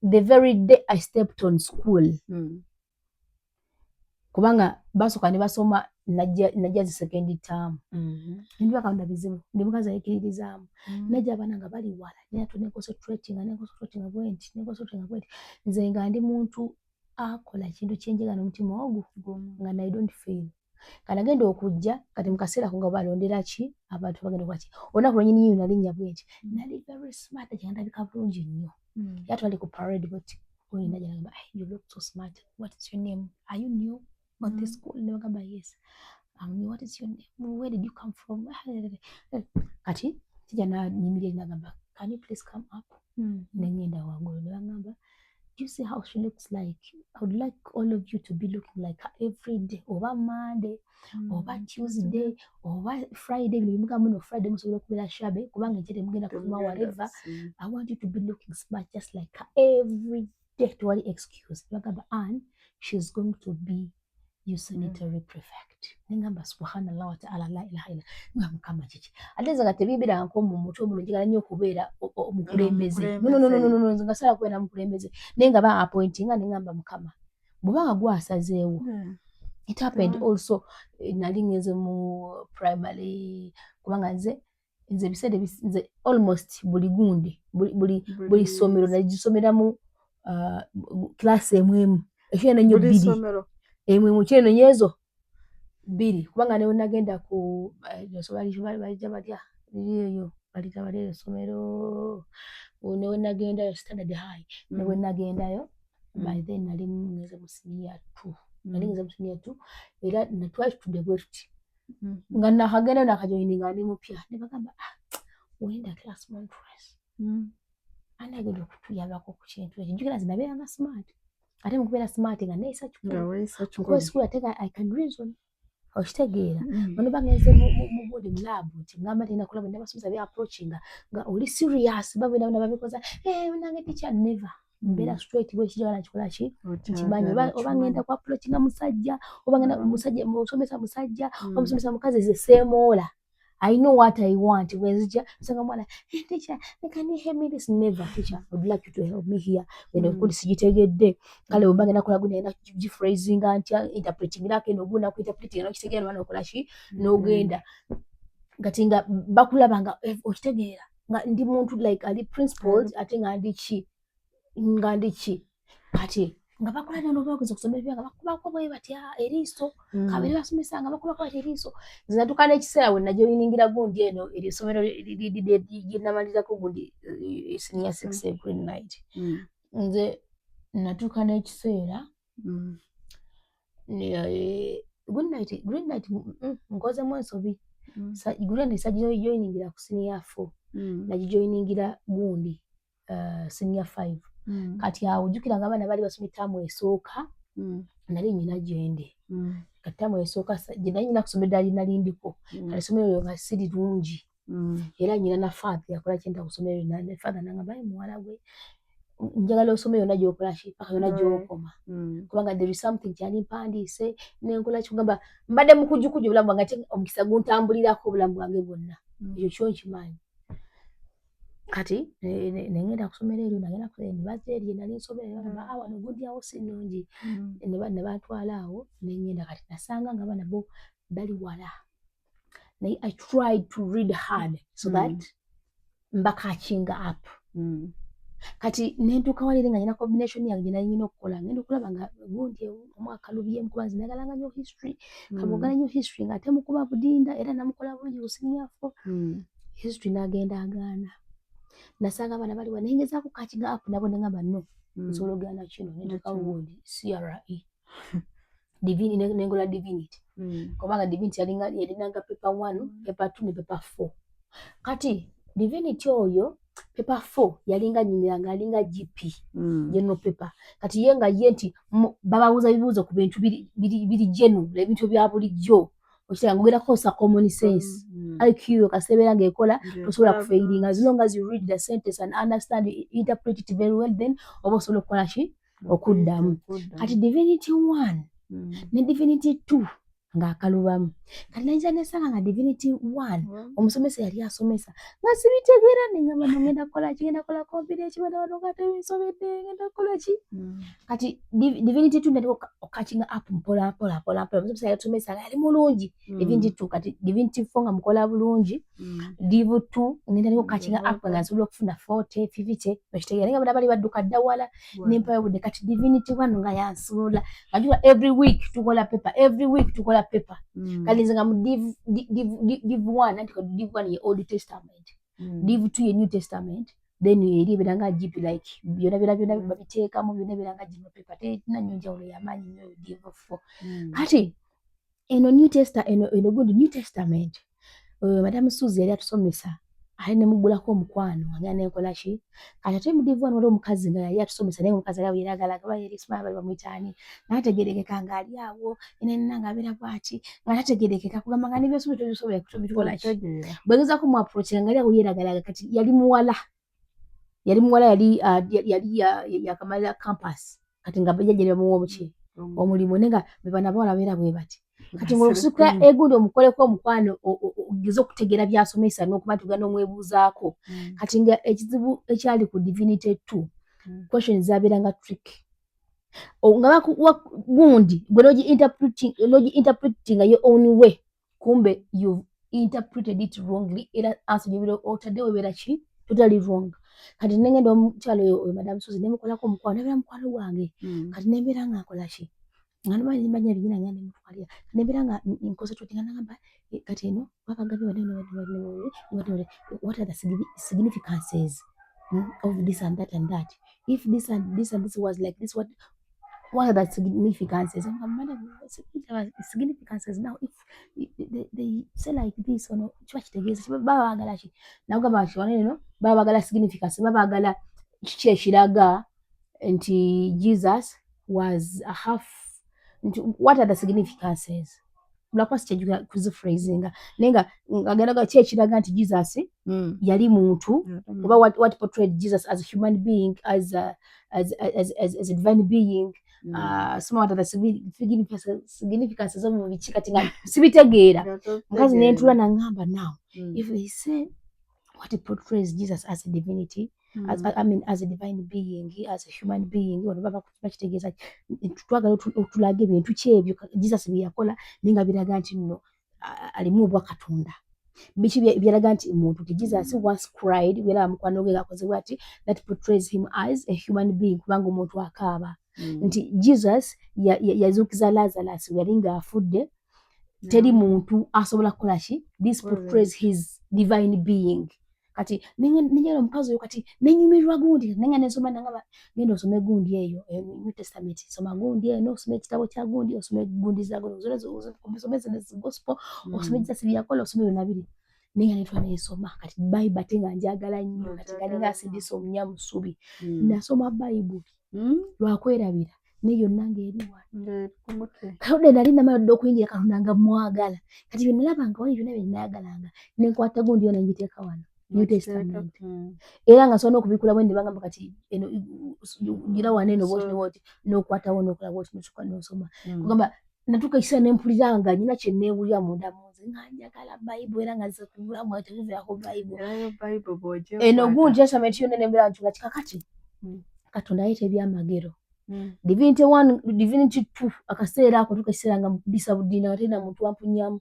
the very day I stepped on school kubanga basoka ne basoma najja second term ndi bakanda bizibu ndi mukazi ayikiririzaamu najja abana nga bali wala naye ne concentrating bwenti nze nga ndi muntu akola kintu kyenjega n'omutima ogwo nga I don't feel kana genda okujja kati mukaseera ko nga balondera ki abantu bagenda kwaki olunaku lwennyini nnyo nalinnya bwenti nali very smart kyandabika bulungi nnyo yatwali ku parade bwenti oyina gyagamba you look so smart what is your name are you new on this school ne bagamba yes what is your name where did you come from kati kijja nanyimirira nagamba can you please come up nengenda waggulu ne bagamba you see how she looks like I would like all of you to be looking like her every day over Monday over Tuesday over Friday bimuka muno Friday musobola okubeera shabe kubanga njete mugenda kufuma whatever I want you to be looking smart just like her every day to wali excuse bagamba and she's going to be your sanitary prefect nengamba subhanallah wa ta'ala la ilaha illa ngamukama chichi ateza gatebibira nko mu muto bulungi gala nnyo kubeera omukulembeze no ngasala kwena mukulembeze nenga ba appointing nengamba mukama bubanga gwasazeewo it happened also nalingeze mu primary kubanga nze bisede nze almost buli gundi buli somero najisomeramu class emwemu ekyo nnyo bidi emwe mukyeno nyezo biri kubanga ne nagenda ku balijja balya eyo balita balya somero ne nagenda standard high ne nagendayo by then nali ngeze mu senior 2 era natwali tudebweti nga nakagenda nakajoininga ndi mupya ne bagamba wenda class monitress anagenda okutuyabako ku kintu ekyo njukira zinabeeranga smart ate mukubeera smart nga neeyisa kikulu school ate I can reason okitegeera bano bageze mu body lab nti ngamba tena kulaba ndabasomesa be approaching nga oli serious babena babikoza nange teacher never mbeera straight bwe kijana kikola ki kimanyi oba ngenda kwa approaching musajja oba ngenda musajja musomesa musajja omusomesa mukazi ze semola I know what I want. Wenzija sanga mwana teacher can you help me this never teacher I would like you to help me here when ukuli sijitegedde kale ombage nakola gune na phrasing anti interpreting lake no guna ku interpreting no kitegera bana okola shi no genda gatinga bakulabanga okitegeera nga ndi muntu like ali principles ate nga ndi chi kati nga bakola nno bageza kusomera nga bakubako bwe bati eriiso kabere basomesa nga bakubako bati eriiso zinatukana ekiseera we najoyiningira gundi eno erisomero lyenamalirako gundi senior 6 grade night nze natukana ekiseera good night nkozemu ensobi grade night sagijoyiningira ku senior 4 nagijoyiningira gundi senior 5 kati awo jukira nga abaana bali basomye tamu esooka nali nyina gyende kati tamu esooka gye nyina kusomera ali nalindiko kati somero yo nga siri lungi era nyina na father yakola kyenda kusomero na father nanga bayi muwala gwe njagala osomero yonna gyokola ki paka yonna gyokoma kubanga there is something kyali mpandiise nenkola kigamba mbadde mukujukuju obulamu bwange ate omukisa guntambulirako obulamu bwange bwonna ekyo kyo nkimanyi kati nengenda kusomera eryo nagenda nibaza eryo nali nsomera wano gundi awo si nnungi ne bantwala awo nengenda kati nasanga nga abaana bo bali wala naye I tried to read hard so that catching up kati nentuuka wali nga nyina combination yange nali nyina okukola ngenda okulaba nga gundi omwaka lubyemu kuba nze nagalanga nnyo history kamugala nnyo history nga temukuba budinda era namukola bulungi businyafo history nagenda agaana nasanga abaana bali wano nengezaako catching up nabo nengamba no nsobola ogana kino nentuuka gundi CRE nengola divinity kubanga divinity yalinanga paper 1 paper 2 ne paper 4 kati divinity oyo paper 4 yalinga nyimiranga alinga GP general paper kati yenga ye nti bababuuza bibuuzo ku bintu biri general ebintu bya bulijjo okira ngogera kosa common sense IQ kasebera ngekola tosobola kufailinga as long as you read the sentence and understand interpret it very well then oba osobola okukola ki okuddamu kati divinity 1 ne divinity 2 ng'akalubamu kati nayinza nesanga nga divinity 1 omusomesa yali asomesa nga sibitegeera nengamba ngenda kukola ki ngenda kukola compilation bano katebisobedde ngenda kukola ki kati divinity 2 nali catching up mpola omusomesa yasomesa yali mulungi divinity 2 kati divinity 4 nga mukola bulungi div 2 ngenda niko catching up nga nsobola okufuna 40 50 ekitegeera nengamba bali badduka dda wala nempayo budde kati divinity 1 nga yansula nga every week tukola paper paper kali nze nga mu div 1 anti div 1 ye Old Testament div 2 ye New Testament then eri ebiranga GP like byona babiteekamu byona ebiranga gino paper tenanyo njawulo y'amaanyi nnyo div 4 kati eno good New Testament Madam Suzy yali atusomesa ali ne mugulako omukwano nga nenkola ki kati ate mu div 1 wali omukazi nga yali atusomesa naye omukazi ali yeragala nga bayeri smile bali bamwitaani nategerekeka nga ali awo enenna nga abera bwati nga nategerekeka kugamba nga nebyosobe tobisobola kubitukola ki bwegezako mu approach nga ali awo yeragala kati yali muwala yali yakamalira campus kati nga bajja muwo omuki omulimu nenga bebana bawala beera bwe bati kati ng'okusukira egundi omukoleko omukwano ogeze okutegeera byasomesa n'okuba tugenda omwebuuzaako kati nga ekizibu ekyali ku divinity 2 questions zabeeranga trick nga gundi gwe interpreting your own way kumbe you interpreted it wrongly era answer you otaddewo ebeera ki totally wrong kati nengenda omukyalo oyo Madam Suzy nemukolako omukwano nabeera mukwano gwange kati nembeera nga nkola ki nga nmanyi ebigina ngenda nemutukalira nembeera nga nkoze tuti nga nagamba kati eno babagambye what are the significances of this and that and that if this and this and this was like this what are the significances significances now if they say like this or no kiba kitegeeza baba bagala ki nagamba kiwaneno baba bagala significance baba bagala kiki ekiraga nti Jesus was a half what are the significances mulakwasi kyejuga kuziphrasing nenga ngagenda kiki ekiraga nti Jesus yali muntu oba what portrayed Jesus as a human being as a divine being some of the significances of biki kati nga sibitegeera mukazi nentula nangamba now if they say what it portrays Jesus as a divinity as a divine being as a human being baba bakitegeeza twagala otulage ebintu kyebyo Jesus bye yakola ninga biraga nti nno alimu obwa Katonda biki byalaga nti muntu ti Jesus once cried wera mukwano gwe gakoze bwati that portrays him as a human being kubanga omuntu akaaba nti Jesus yazuukiza Lazarus yali ng'afudde teri muntu asobola kukola ki this portrays his divine being kati ninyo omukazi oyo kati nenyumirwa gundi nenga nesoma nangaba ngenda osome gundi eyo New Testament soma gundi eyo osome ekitabo kya gundi osome gundi za gundi osome gospel osome Jesus byakola osome nabiri nenga netwa nesoma kati Bible atenga njagala nnyo kati galinga asindisa omunyamu subi nasoma Bible lwakwerabira neyo nange eriwa kale nali namadde okuyingira Katonda mwagala kati bye nalabanga wali byonna bye nayagalanga nenkwata gundi yona njiteeka wano New Testament era nga sono okubikula bwe ndibanga kati eno gira wane no boti boti nokwata wono okola boti nosoma kugamba natuka kisa nempuliranga nyina kye neebulya munda munze nga njagala Bible era nga zekubulamu atevuvyako Bible boje eno gundi Testament yona nembera nchula kikakati Katonda ayite byamagero Divinity 1 Divinity 2 akaseera ako tukasera nga mbisa budina atena muntu wampunyamu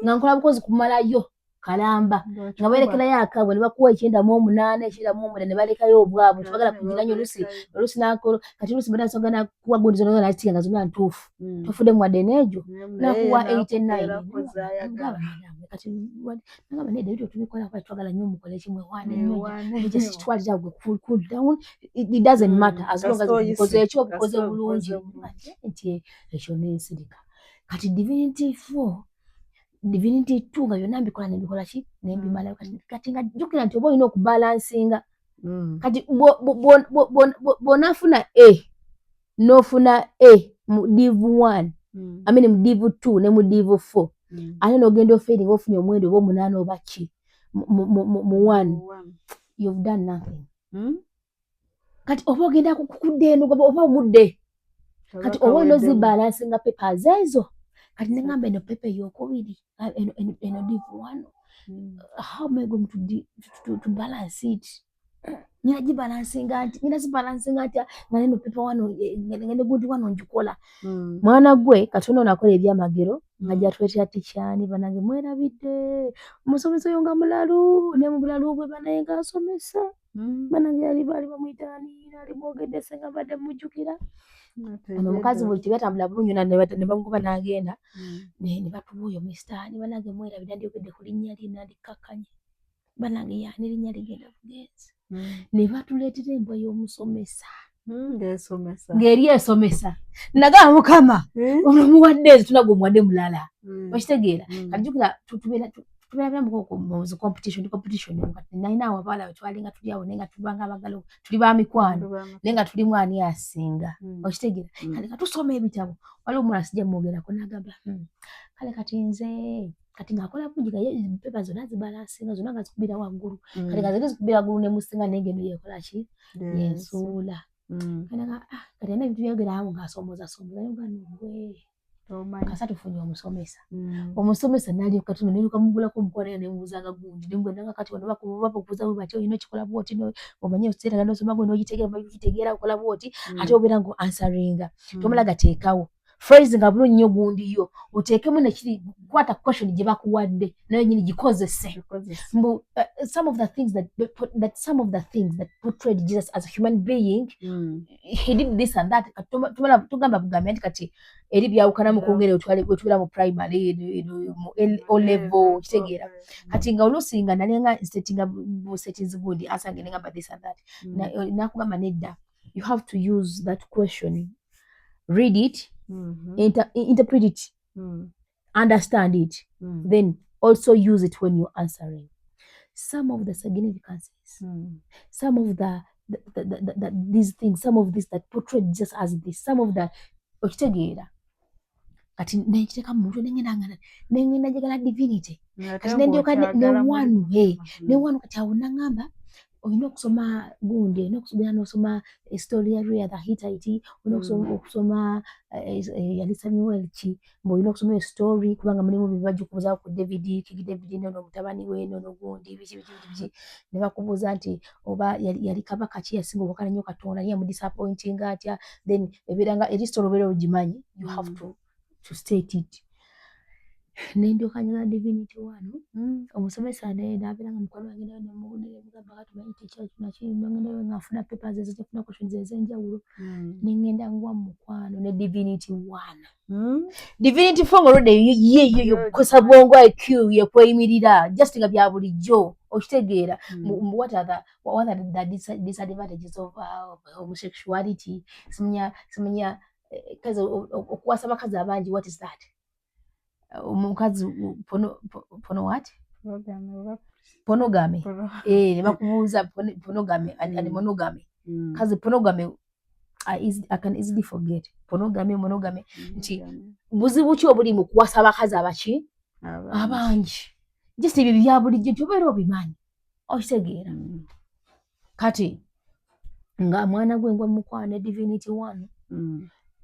nga nkola bukozi kumalayo kalamba nga balekera yakabwe ne bakuwa 98 98 ne balekayo obwabwe tubagala kugira nnyo lusi nakolo kati lusi bada sogana kuwa gundi zono natia nga zona ntufu tufude mu adenejo na kuwa 89 kati ngaba ne David tubikola kwa twagala nnyo mukole kimwe wane nnyo just twalira gwe cool down it doesn't matter as long as because ekyo because bulungi nti ekyo nensirika kati Divinity 4 Divinity 2 nga yonna mbikola ki nembimala kati nga jukira nti oba olina okubalansinga kati bonafuna nofuna mu div 1 I mean mu div 2 ne mu div 4 ate n'ogenda ofeeding ofunye omwendo oba 8 oba ki mu 1 you've done nothing kati oba ogenda kukudde eno oba ogudde kati oba olina ozibalansinga papers ezo kati nengamba eno pepe yokubiri eno div 1 how am I going to balance it nina jibalansinga ati neno pepe wano ngene gundi wano njikola mwana gwe katono nakola ebyamagero ngajja twetya tichani banange mwerabidde umusomesa yonga mulalu ne mu bulalu bwe banayenga asomesa banange yali bali bamwitani ali mwogedde senga badde mujjukira omukazi bwe tibatambula bulungi ne bamukuba n'agenda ne batuwa oyo misitaani banange mwerabidde ndyogedde ku linnya lye nandikakkanye banange yaani linnya ligenda bugenzi ne batuleetera embwa y'omusomesa ng'eri esomesa nagamba mukama omuwadde ezo tunaga omuwadde mulala okitegeera kati jjukira tubeera mu competition nalina awo abaala bwetwalinga tuli awo naye nga tubanga abagalo tuli ba mikwano naye nga tulimu ani asinga okitegeera kale katusoma ebitabo waliwo omulala sijja mwogerako n'agamba kale kati nze kati ng'akola bulungi pepa zonna zibalansinga zonna nga zikubira waggulu kati nga ziri zikubira waggulu ne musinga naye ngendo yekola ki yensuula kati alina ebintu byogera awo ng'asomooza nogwe kasa tufunye omusomesa nali katuma neruka mugulako omukwano nemubuuzanga gundi nemugenda kati wano bakubuuza bwe batyo olina ekikola bwoti omanye oseera nga nosoma gwe n'ogitegeera okola bwoti ate obeera nga answeringa tomala gateekawo phrase nga bulungi nnyo gundi yo oteekemu nekiri kwata question gye bakuwadde nayo nyini gikozese some of the things that portrayed Jesus as a human being he did this and that tugamba bugambi anti kati eri byawukana mu kwongera wetubeera mu primary mu O level kitegeera kati nga oluusi nga nalenga settings gundi asange nengamba this and that nakugamba nedda you have to use that question read it interpret it understand it then also use it when you're answering some of the significances some of the these things some of this that portrayed just as this some of the okitegeera kati nekiteka mu mutwe nengenda njagala divinity kati nendyoka ne wanu kati awo nangamba olina okusoma gundi olina okusobola n'osoma story ya Uriah the Hittite olina okusoma yali Samuel ki olina okusoma story kubanga mulimu bibajja okubuuza ku David nono mutabani we nono gundi biki ne bakubuuza nti oba yali kabaka ki yasinga obukala nnyo Katonda ye mu disappointing atya then ebiranga eri story obeera ogimanyi you have to state it Nendyoka njagala divinity 1 omusomesa naye n'abeera nga mukwano wange naye nemugamba katumanyi tekyali kinakiri ngendayo nga nfuna papers ezitafuna questions ez'enjawulo nengenda ngwa mukwano ne divinity 1 divinity 4 olwedde yeyo kukosa bwongo IQ yekweyimirira just nga bya bulijjo okitegeera what are the disadvantages of homosexuality simanya kazi okuwasa abakazi abangi what is that omukazi pornogamy nebakubuuza pornogamy and monogamy kazi pornogamy I can easily forget pornogamy nti buzibu ki obuli mu kuwasa abakazi abaki abangi just ebyo bya bulijjo ntobeera obimanyi okitegeera kati nga mwana gwe ngwa mukwano ne divinity 1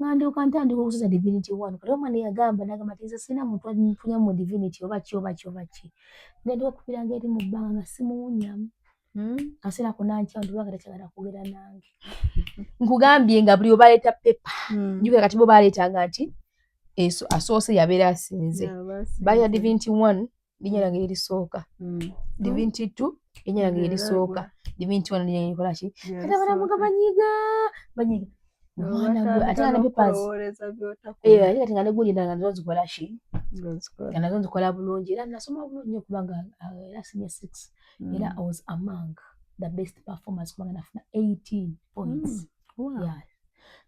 ngandyoka ntandika okusoza divinity 1 kati omwana yagamba nagamba nti nze sina muntu anfunya mu divinity oba ki ngenda okupiranga eri mu bbanga nga simuwunyamu kaseera kona nkyawo ndibanga takyagala kwogera nange nkugambye nga buli obaleeta pepa njuke kati bo baleetanga nti asoose yabeera asinze baleta divinity 1 linnya lyange erisooka divinity 2 linnya lyange erisooka divinity 1 linnya likola ki kati abalamuga banyiga omwana gwe ate nga ne papers ate nga ne gundi nga nazo zikola ki nga nazo nzikola bulungi era nasoma bulungi nnyo kubanga era senior 6 era I was among the best performers kubanga nafuna 18 points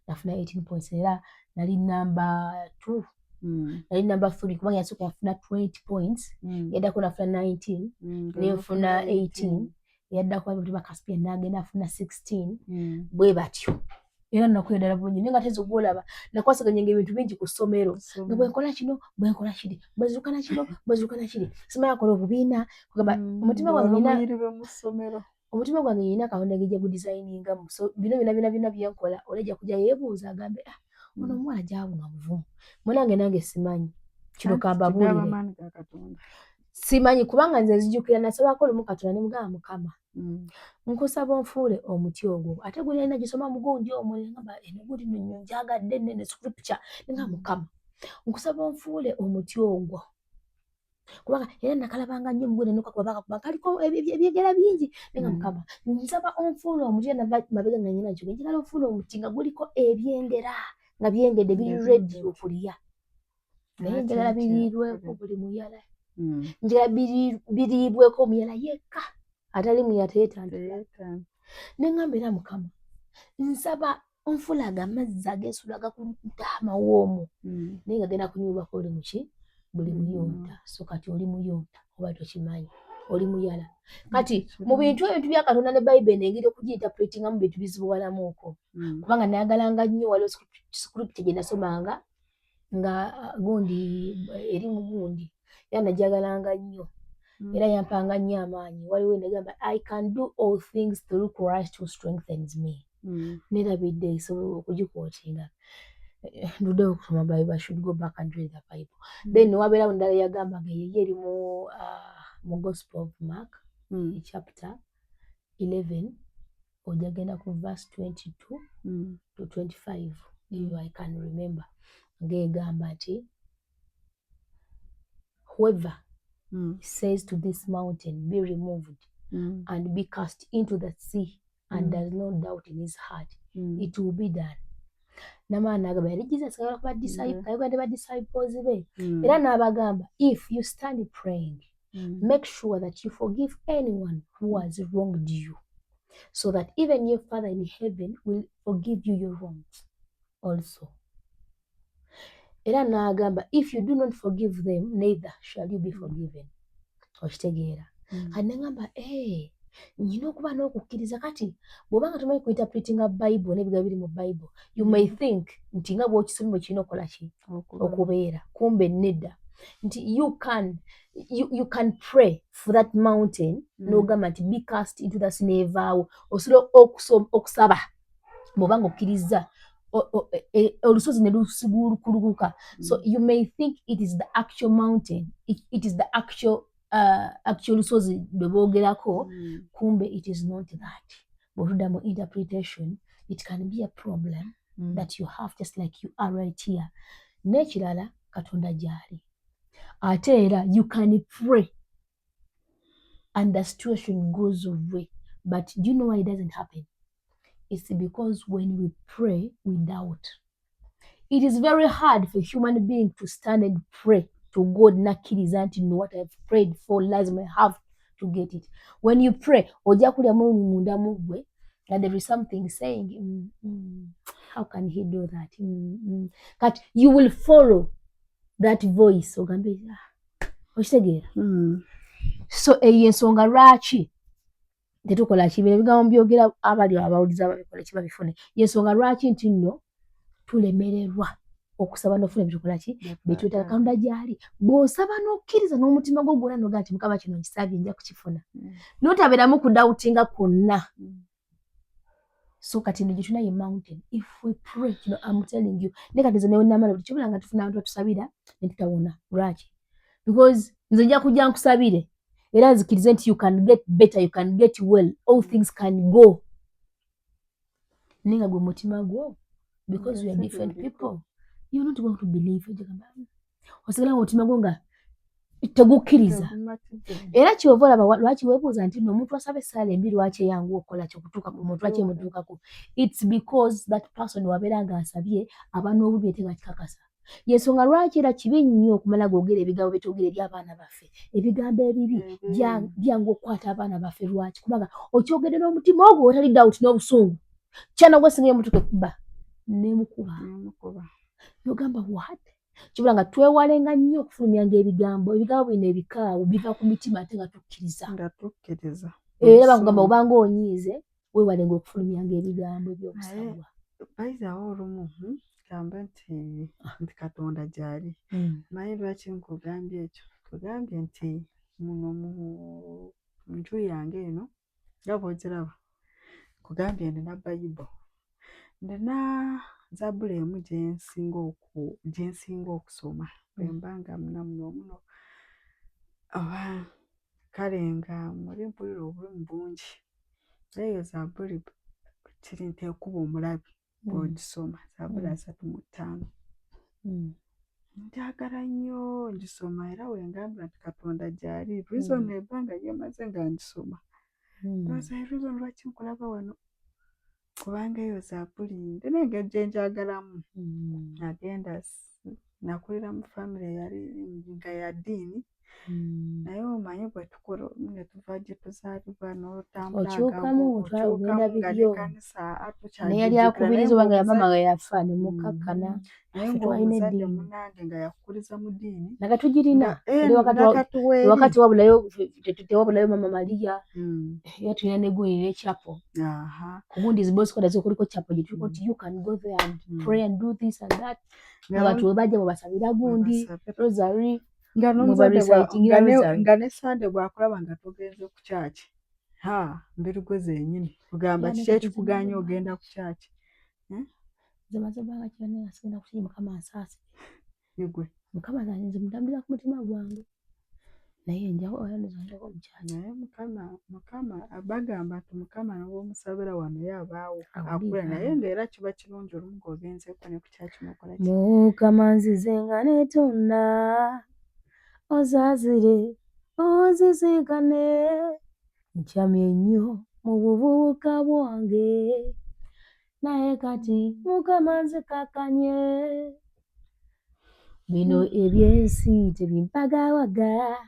nafuna 18 points era nali number 2 nali number 3 kubanga yasooka yafuna 20 points yaddako nafuna 19 nenfuna 18 yaddako abali bakaspia nagenda afuna 16 bwe batyo era nakwedala bulungi nenga tezo gwolaba nakwasaganyanga ebintu bingi ku ssomero nga bwenkola kino bwenkola kiri bwezirukana kino bwezirukana kiri simanya kola obubiina kugamba omutima gwange yina katonda ngejja gudesigninga so bino byenkola olejja kujja yeebuuza agambe ono omuwala gyabuna muvumu munange nange simanyi kino kambabuulire simanyi kubanga nze nzijukira nasabako olumu katonda ne mugamba Mukama nkusaba onfuule omuti ogwo ate guli alina gisoma mugundi omwo ngamba eno gundi nnyo njagadde nene scripture nga Mukama nkusaba onfuule omuti ogwo kubanga era nakalabanga nnyo mugundi nokakuba kaliko ebyegera bingi nga Mukama nsaba onfuule omuti era mabega nga nyina nkyo njagala onfuule omuti nga guliko ebyengera nga byengedde biri ready okulya naye njagala biriirweko buli muyala njagala biriibweko omuyala yekka atali muyateetantula nengamba era Mukama nsaba onfulaga amazzi ageesula agakulukuta amawoomu naye nga genda kunyubako oli muki buli muyonta so kati oli muyonta oba tokimanyi oli muyala kati mu bintu ebintu bya Katonda ne Bible nengeri okugiinterpretingamu bintu bizibuwalamuuko kubanga nayagalanga nnyo waliwo scripture gye nasomanga nga gundi eri mu gundi era najagalanga nnyo era yampanga nnyo amaanyi waliwo negamba I can do all things through Christ who strengthens me nerabidde esobola okugikootinga ndudde okusoma Bible I should go back and read the Bible then wabeerawo ndala yagamba nga yeye eri mu Gospel of Mark chapter 11 ojagenda ku verse 22 to 25 if I can remember ngegamba nti whoever says to this mountain be removed and be cast into the sea and does not doubt in his heart it will be done namaana agamba yali Jesus ayagala kuba disciples be era n'abagamba if you stand praying make sure that you forgive anyone who has wronged you so that even your Father in heaven will forgive you your wrongs also era n'agamba if you do not forgive them neither shall you be forgiven okitegeera kati nengamba nyina okuba n'okukkiriza kati bw'obanga tomanyi kuinterpretinga Bible n'ebigambo biri mu Bible you may think nti nga bw'okisomye bwe kirina okukola ki okubeera kumbe nedda nti you can pray for that mountain n'ogamba nti be cast into the sea neevaawo osobola okusaba bw'obanga okkiriza olusozi ne lusigulukulukuka so you may think it is the actual mountain it is the actual lusozi lwe boogerako kumbe it is not that bw'otudda mu interpretation it can be a problem that you have just like you are right here n'ekirala Katonda gy'ali ate era you can pray and the situation goes away. But do you know why it doesn't happen? It's because when we pray, we doubt. It is very hard for a human being to stand and pray to God nakkiriza nti no what I've prayed for lazima have to get it. When you pray, ojja kulya munda mugwe, and there is something saying, how can he do that? But you will follow that voice. Ogambe, okitegeera? So eyo ensonga lwaki tetukola kibira ebigambo byogera abali abawuliza babikola kiba bifune. Yensonga lwaki nti nno tulemererwa okusaba n'ofuna ebitukola ki betwetaaga Katonda gy'ali. Bw'osaba n'okkiriza n'omutima gwo gwonna n'ogaa nti Mukama kino nkisabye nja kukifuna. N'otabeeramu kudawutinga kwonna. So kati nno gye tulina ye mountain. If we pray, you know, I'm telling you, ne kati nze ne wennamala buli kibula nga tufuna abantu batusabira ne tutawona. Lwaki? Because nze nja kujja nkusabire era nzikirize nti you can get better, you can get well, all things can go. Ninga gwe mutima gwo, because we are different people, you're not going to believe. Osigala mutima gwo nga tegukkiriza. Era kyova olaba lwaki weebuuza nti no omuntu asaba essaala embi lwaki eyangu okola ky'okutuuka ku muntu lwaki emutuukako. It's because that person wabeera ng'asabye aba n'obubi ate nga kikakasa. Yensonga lwaki era kibi nnyo okumala googera ebigambo byetwogera eri abaana baffe. Ebigambo ebibi byangu okukwata abaana baffe. Lwaki? Kubanga okyogedde n'omutima ogwo otali doubt n'obusungu. Kyana gwe singa emutuuka ekkuba nemukuba. Yogamba what? Kibula nga twewalenga nnyo okufulumyanga ebigambo bino ebikaawo biva ku mitima ate nga tukkiriza. Era bakugamba obanga onyiize weewalenga okufulumyanga ebigambo eby'obusabwa. Bayizaawo olumu gamba nti Katonda gy'ali. Manyi lwaki nkugambye ekyo? Kugambye nti muno mu nju yange eno nga bw'ogiraba kugambye ndina Bayibo. Ndina Zabbuli emu gye nsinga okusoma. Bwe mba nga muno oba kale nga muli mpulira obulumi bungi. Eyo Zabbuli kiri nti ekuba omulabi bw'ogisoma. Zabbuli 35. Njagala nnyo ngisoma era wengambira nti Katonda gy'ali. Reason ebbanga lyemaze nga ngisoma. Ndowooza reason lwaki nkulaba wano. Kubanga eyo Zabbuli ndina engeri gye njagalamu. Nagenda nakulira mu family yali nga ya ddiini. Naye omanyi bwe tukola ne tuva gye tuzaalibwa n'otambula ogenda bibyo. kanisa Naye yali akubiriza oba nga ya mama we yafa ne mukakkana. Naye ng'omuzadde munnange nga yakukuliza mu ddiini. Nakatugirina. Wakati wabulayo Mama Maria. Yatulina n'eggulire echapo. Ku gundi zibosikola kuliko chapo gye tuliko nti you can go there and pray and do this and that. Abantu we bajja babasabira gundi rosary. Nga ne Sunday bw'akulaba nga togenze ku kyaki. Mbirigwe zennyini. Kugamba kiki ekikuganya ogenda ku kyaki? Nze banga kibanne nga sigenda kukiyi Mukama ansaase. Yegwe. Mukama nze mutambulira ku mutima gwange. Naye njawo oyandizanjako omukyaki. Naye Mukama bagamba nti Mukama n'obwomusabira wano yabaawo. Akula naye ng'era kiba kirungi olumu ng'ogenzeeko ne ku kyaki n'okola ki. Mukama nzize nga neetonda. Ozazire ozizigane nkyamye nnyo mu buvubuka bwange naye kati Mukama nzikakanye bino ebyensi tebimpagawaga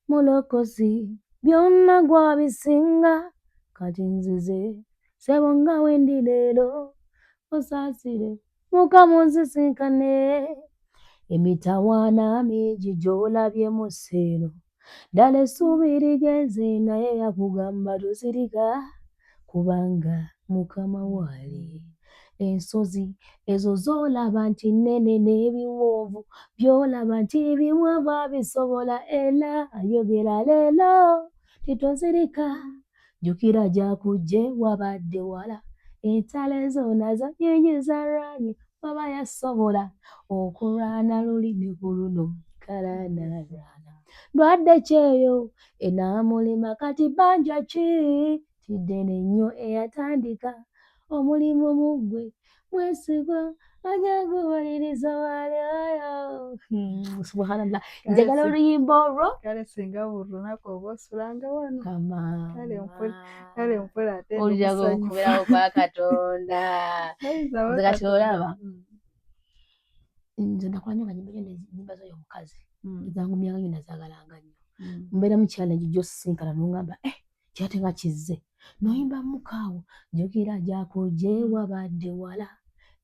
mulokozi byonna gwabisinga kati nzize sebo nga wendi leero ozazire Mukama nzisinkane emitawaana mingi gy'olabye mu sseeno ddala essuubi ligenze naye yakugamba tozirika kubanga Mukama waali. Ensozi ezo z'olaba nti nnene n'ebiwonvu by'olaba nti biwanvu abisobola era ayogera leero titozirika jjukira gy'akujje wabadde wala entalo zonna zanyiinyiza lwanyi waba yasobola okulwana luli ne ku luno kalaanalwana ndwadde kyeyo enaamulema kati bbanja ki kiddene nnyo eyatandika omulimu mu ggwe mwesigwa ajagubaliriza waliyo. Subhanallah. Njagala oluyimba olwo. Kale singa burunako oba osulanga wano. Kama. Kale mpola ate olyago okuberawo kwa Katonda. Nze kati olaba. Nze nakola nnyo nga nyimba zoyo omukazi. Ezangumyanga nnyo nazaagalanga nnyo. Mbeera mu challenge gy'osisinkana n'ongamba kyate nga kizze. N'oyimba mukaawo jjukira gyako gye wabadde wala.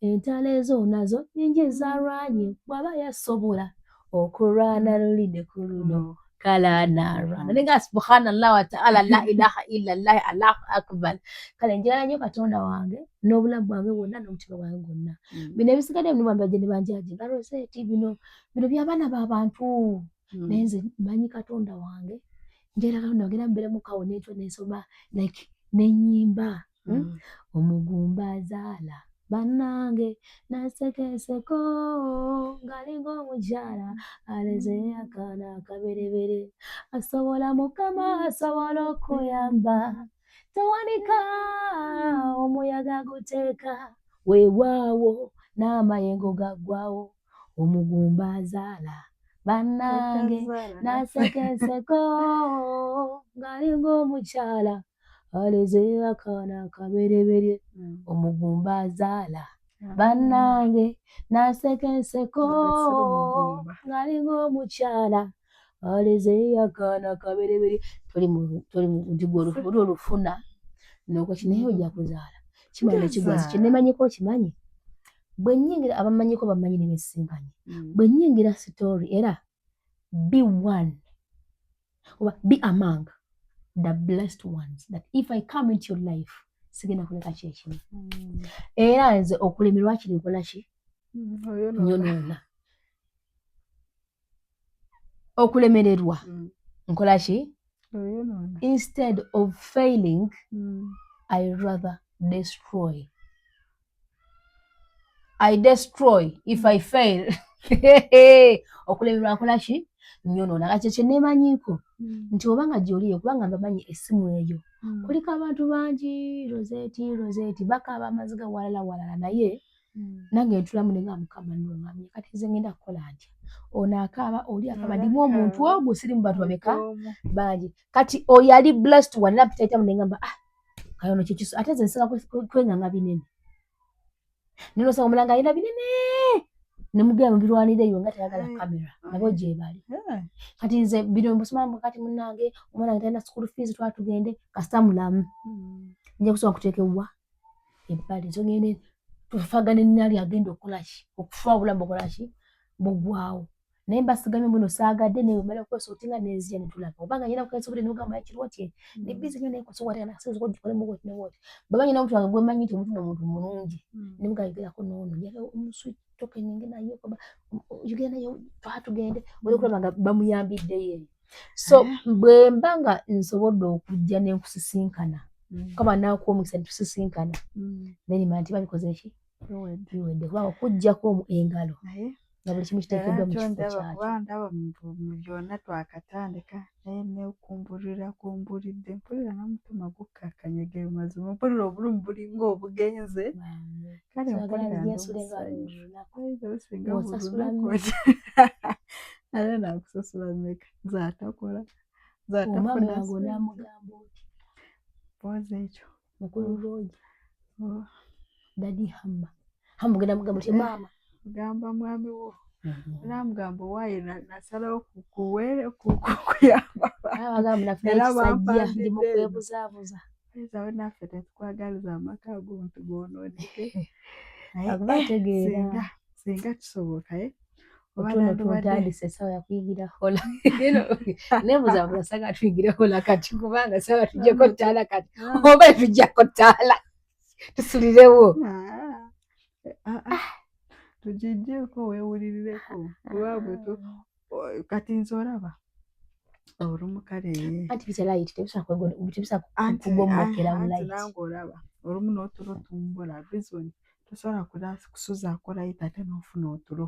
Entalo ezo nazo nnyingi ezalwanye bw'aba yasobola okulwana lulide ku luno kale anaalwana. Naye nga subhanallah wa ta'ala la ilaha illallah allahu akbar. Kale njagala nnyo Katonda wange n'obulamu bwange bwonna n'omutima gwange gwonna. Bino ebisigadde bino bambajje ne banjaji nga Rosette bino by'abaana b'abantu. Naye nze mmanyi Katonda wange njagala Katonda wange era mbeera mukaawo n'etwa n'ensoma like n'ennyimba. Omugumba azaala bannange nasekeseko ng'alinga omukyala aleze akaana akaberebere. Asobola Mukama asobola okuyamba tawanika omuyaga guteeka weewaawo n'amayengo gaggwawo. Omugumba azaala bannange nasekeseko ng'alinga omukyala aleze akaana akaberebere. Omugumba azaala bannange nasekeseko ng'alinga omukyala aleze akaana akaberebere. Toli mu ndigwo olufuna n'okwo kinaye ojja kuzaala kimanya nekigwazi kinemanyiko kimanyi bwe nnyingira abamanyiko bamanyi ne besinkanye bwe nnyingira story era be one oba be among the blessed ones that if I come into your life sigenda kuleka kyekimu. Era nze okulemerwa kiri nkola ki nyonoona. Okulemererwa nkola ki instead of failing I rather destroy. I destroy if I fail. Okulemerwa nkola ki nyonoona. Kati kye neemanyiiko nti obanga gy'oliyo kubanga mbamanyi essimu eyo kuliko abantu bangi Rosette bakaaba amaziga walala naye nange ntulamu ne nga Mukama nnoŋŋamye kati nze ngenda kukola ntya. Ono akaaba oli akaaba ndimu omuntu ogwo siri mu bantu babeka bangi. Kati oyo ali blessed one era pitayitamu ne ngamba kayono kyekiso ate nze nsinga kwenganga binene. Ninosanga omulanga alina binene ne mugenda mubirwanira eyo nga tayagala kamera nabo gye bali. Kati nze bino mbusoma mukati munnange omwana wange talina school fees twatugende kasita mulamu. Nja kusoma kuteekebwa ebbali zongende tufagane nali agenda okukola ki okufa obulamu bukola ki bugwawo. Naye mbasigamye muno saagadde ne bamala okwesotinga n'enzija ne tulaba obanga nyina kukensobole n'ogamba ekirwa kye ne bizi nnyo naye kusobola nasinza okugikole mu bwoti ne bwoti. Baba nyina omuntu wange gwe mmanyi nti omuntu mulungi ne mugayigerako n'ono njagala omusweet token ngenda naye yogera naye twatugende oli okulaba nga bamuyambiddeyo. So bwe mba nga nsobodde okujja ne nkusisinkana kaba naakuwa omukisa ne tusisinkana naye manya nti babikoze eki biwedde kubanga okuggyako engalo nga buli kimu kiteekeddwa mu kifo kyakyo. Kuba ndaba mu byonna twakatandika naye kumbulidde mpulira n'omutima gukkakanye ge mazima mpulira obulumi bulinga obugenze. Kale ate naakusasula mmeka zaatakola omwami wange onaamugamba oti poza ekyo mukulu lwogi dadi hama genda mugamba oti maama gamba mwami wo namugamba waayi nasalawo kukuyamba abagamba nafuna ndi mu kwebuzaabuza ezawe naffe tetukwagaliza amaka agontu gonooneke akubategeera singa kisoboka otuno tutandise essaawa yakuyigira hola nebuzaabuza saga tuyigire hola kati kubanga sawa tujjeko ttaala kati oba tujjako ttaala tusulirewo tugijjeko weewulirireko kubabwe kati nze olaba olumu kale anti bikyalaiti tebisa kugomokera bulaiti nange olaba olumu n'otulo tumbula bizoni tosobola kusuzaako layiti ate n'ofuna otulo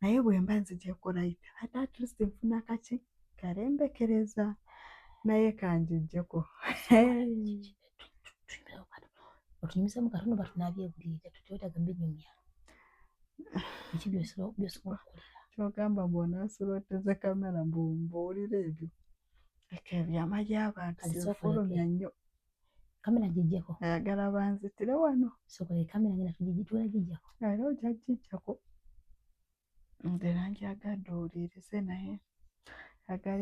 naye bwe mba nzigyeko layiti ate atleast nfuna kaki kalembekereza naye kanjijjeko otunyumiza mu katono batunaabye bulira tutyotaga binyumya Biki by'osobola okukolera. Kyogamba bw'onaasoloteze kamera mbuwulira ebyo. Eka ebyama by'abantu sinfulumya nnyo. Kamera gijjako. Ayagala banzitire wano. Sokola kamera ngenda tugigitwala gijjako. Era ojja gijjako. Nze nandyagadde owulirize naye.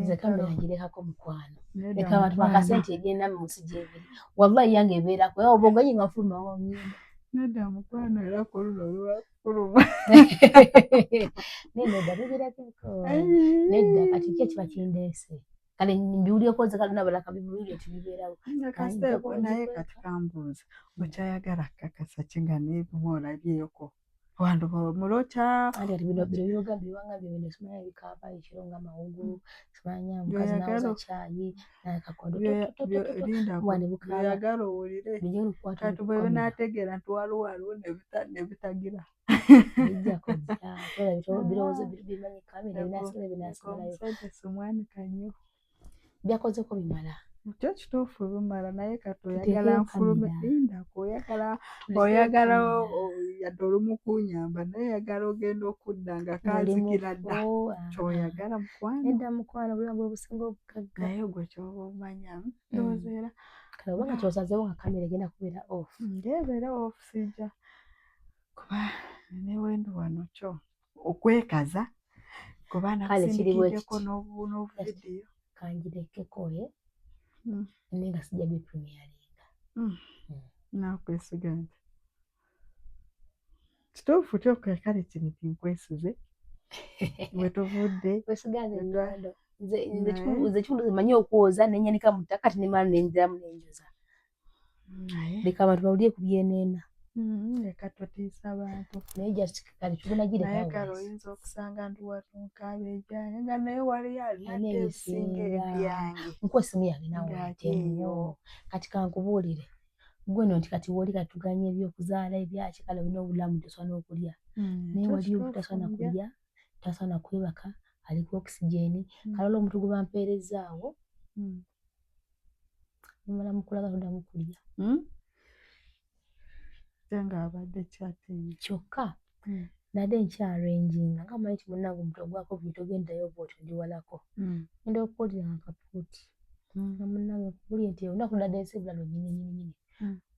Nze kamera ngirekako mukwano. Leka abantu bakasente egenda mu nsi gy'ebiri. Wallahi yange ebeerako. Era oba ogenye nga nfuluma wangenda. Nedda mukwano era ku luno lwafuluma. Nedda tugirekeko. Nedda kati ki ekiba kindeese. Kale mbiwulyeko nze kale nabalaka bibuulire nti bibeerawo. Naye kati kambuuza. Okyayagala kakasa ki nga n'ebimu olabyeko? Wandu mulokya. Ate ati bino byogambye biwangambye bino simanya bikaaba ekiro nga mawugulu. Simanya mukazi nawoza caayi nakakondo. Oyagala owulire. Kati bwe binaategeera nti waliwo ne bitagira. Bijjako jja. Birowoozo bimanyi kamera binaasibala binaasibalayo. Omusajja simwanika nnyo. Byakozeko bimala. Kyo kituufu bimala naye kati oyagala nfulume. Oyagala yadde olumu kunyamba naye oyagala ogenda okudda nga kaazikira dda. Kyoyagala mukwano. Nedda mukwano bulanga obusinga obugagga. Naye gwe kyoba omanya. Ndowooza era. Kale oba nga kyosazeewo nga kamera egenda kubeera off. Ngeebeera off sijja. Kuba ne wendi wano kyo okwekaza. Kuba nakusindikiddeko n'obuvidiyo. Kangirekeko nenga sijja bipremieringa. Nakwesiga nti kituufu kyokka kale kino tinkwesize bwe tuvudde kwesiganze nnyondo nze kikundi manyi okwoza nenyanika mu ttaka kati nemala nenjiramu nenjoza leka abantu bawulire ku byeneena leka totiisa bantu naye kale tugenda gireka naye kale oyinza okusanga ndi watunkaaba ebyange nga naye wali alina ebisinga ebyange nkwesimu yange nawe ateenyo kati kankubuulire gweno nti kati woli katuganya ebyokuzaala ebyaki kale olina obulamu tosobola n'okulya naye wali obutasobola kulya tasobola kwebaka aliko okisigeni kale omuntu gwe bampeerezaawo nimala mukulaga toddamu kulya nga abadde kyatini kyokka nadde nkyarranginga nga manyi ti munnange omuntu ogwako buli togendayo bwoti ndi walako ngenda okukolera akapuuti nga munnange kubuli nti olunaku nadde ensibula lwennyini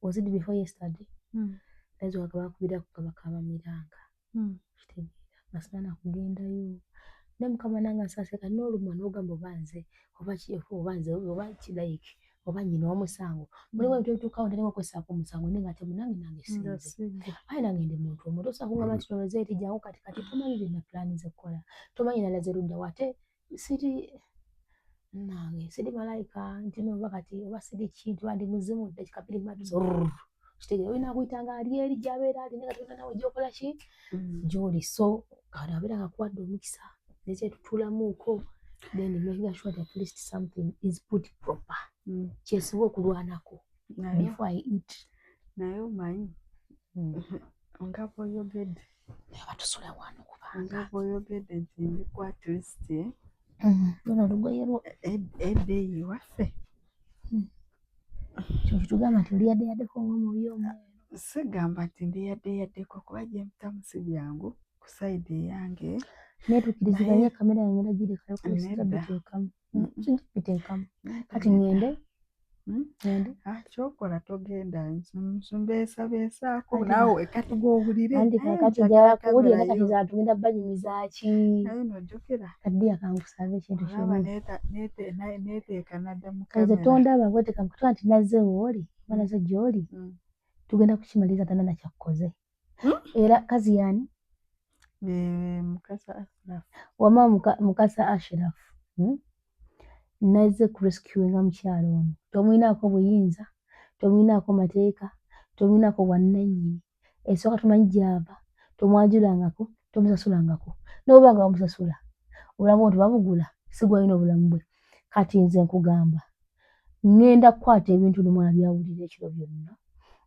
was it before yesterday nazo bakubirako kabakabamiranga kitegeera nga sinaana kugendayo ne mukama nange nsaaseka n'olumwa n'ogamba obanze oba kiefu obanze oba kilayiki oba nyina omusango mulimu ebintu ebituukawo ntalina okwesaako omusango naye nga ate munange nange sinze aye nange ndi muntu omuntu osobola kungamba nti toloze eti jangu kati tomanyi bye napulaaniza okukola tomanyi nalaze ludda wate siri malayika nti noba kati oba siri kintu andi muzimu dakika bbiri matuso kitegeera olina kuyitanga ali eri gy'abeera ali naye nga tolina nawe gyokola ki gy'oli so kati abeera akakuwadde omukisa nekyetutuulamuuko then making sure that at least something is put proper kyesiba okulwanako before I eat naye omanyi nga bw'oyogedde abatusula wano kubanga nga bw'oyogedde nti ndiku at least luno olugoye lwo edde ewaffe kyo kitugamba nti oliyaddeyaddeko ng'omwoyo omweru sigamba nti ndiyaddeyaddeko kuba gyempitamu si byangu ku sayidi eyange naye tukkiriziganye kamera yange nagirekayo kubiteekamu biteekamu kati ŋŋende kyokola togenda nsumbeesabeesaako naawe kati gw'owulire andi kakati jala kuwulira kati za tugenda banyumiza ki naye nojjukira kaddi akankusaba ekintu olaba neeteeka nadda mu kamera tondaba bweteka mukutwa nti nazze wooli banaze gy'oli tugenda kukimaliza tana nakyakkoze era kazi yaani Mukasa Ashraf wama Mukasa Ashraf nazze kurescuinga mukyalo ono tomwinaako buyinza tomwinaako mateeka tomwinaako bwannannyini esooka tomanyi gy'ava tomwajulangako tomusasulangako n'oba nga bamusasula obulamu nti babugula si gwalina obulamu bwe kati nze nkugamba ŋŋenda kukwata ebintu nomwana byawulira ekiro byonna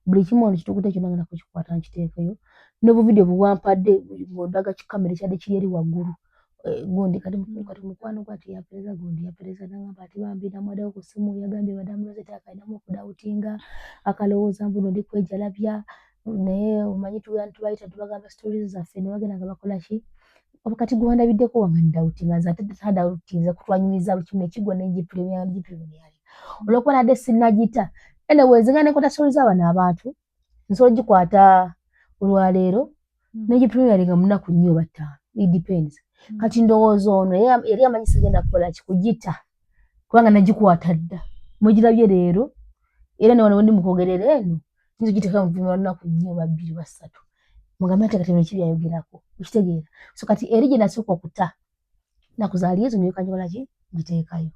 buli kimu ono kitukutte kyonna ngenda kukikwata nkiteekeyo n'obuvidiyo bwewampadde ng'ondaga kikamera ekyadde kiri eri waggulu gundi kati mukwano gwati yapereza gundi yapereza nagamba ati bambi namwaddeyo ku ssimu yagambye badde amulaze takalinamu okudawutinga akalowooza mbuno ndi kwejalabya naye omanyi tubayita tubagamba stories zaffe ne bagenda nga bakola ki wakati gwandabiddeko wange ndawutinga nze ate tadawutinze kutwanyumiza buli kimu nekigwa negiprimya olwokuba nadde sinnagita anyways nga nekwata stories z'abano abantu nsobola gikwata olwaleero negiprimya nga munaku 4 oba 5 it depends kati ndowooza ono yari amanyi sigenda kukola kikugita kubanga nagikwata dda mugirabye leero era ne wano wendi mukwogerera eno nzo giteeka mu vimba lunaku 4 oba 2 oba 3 mugambe ate kati neki byayogerako okitegeera so kati eri gye nasooka okuta nakuzaaliyo ezo nekanyola ki giteekayo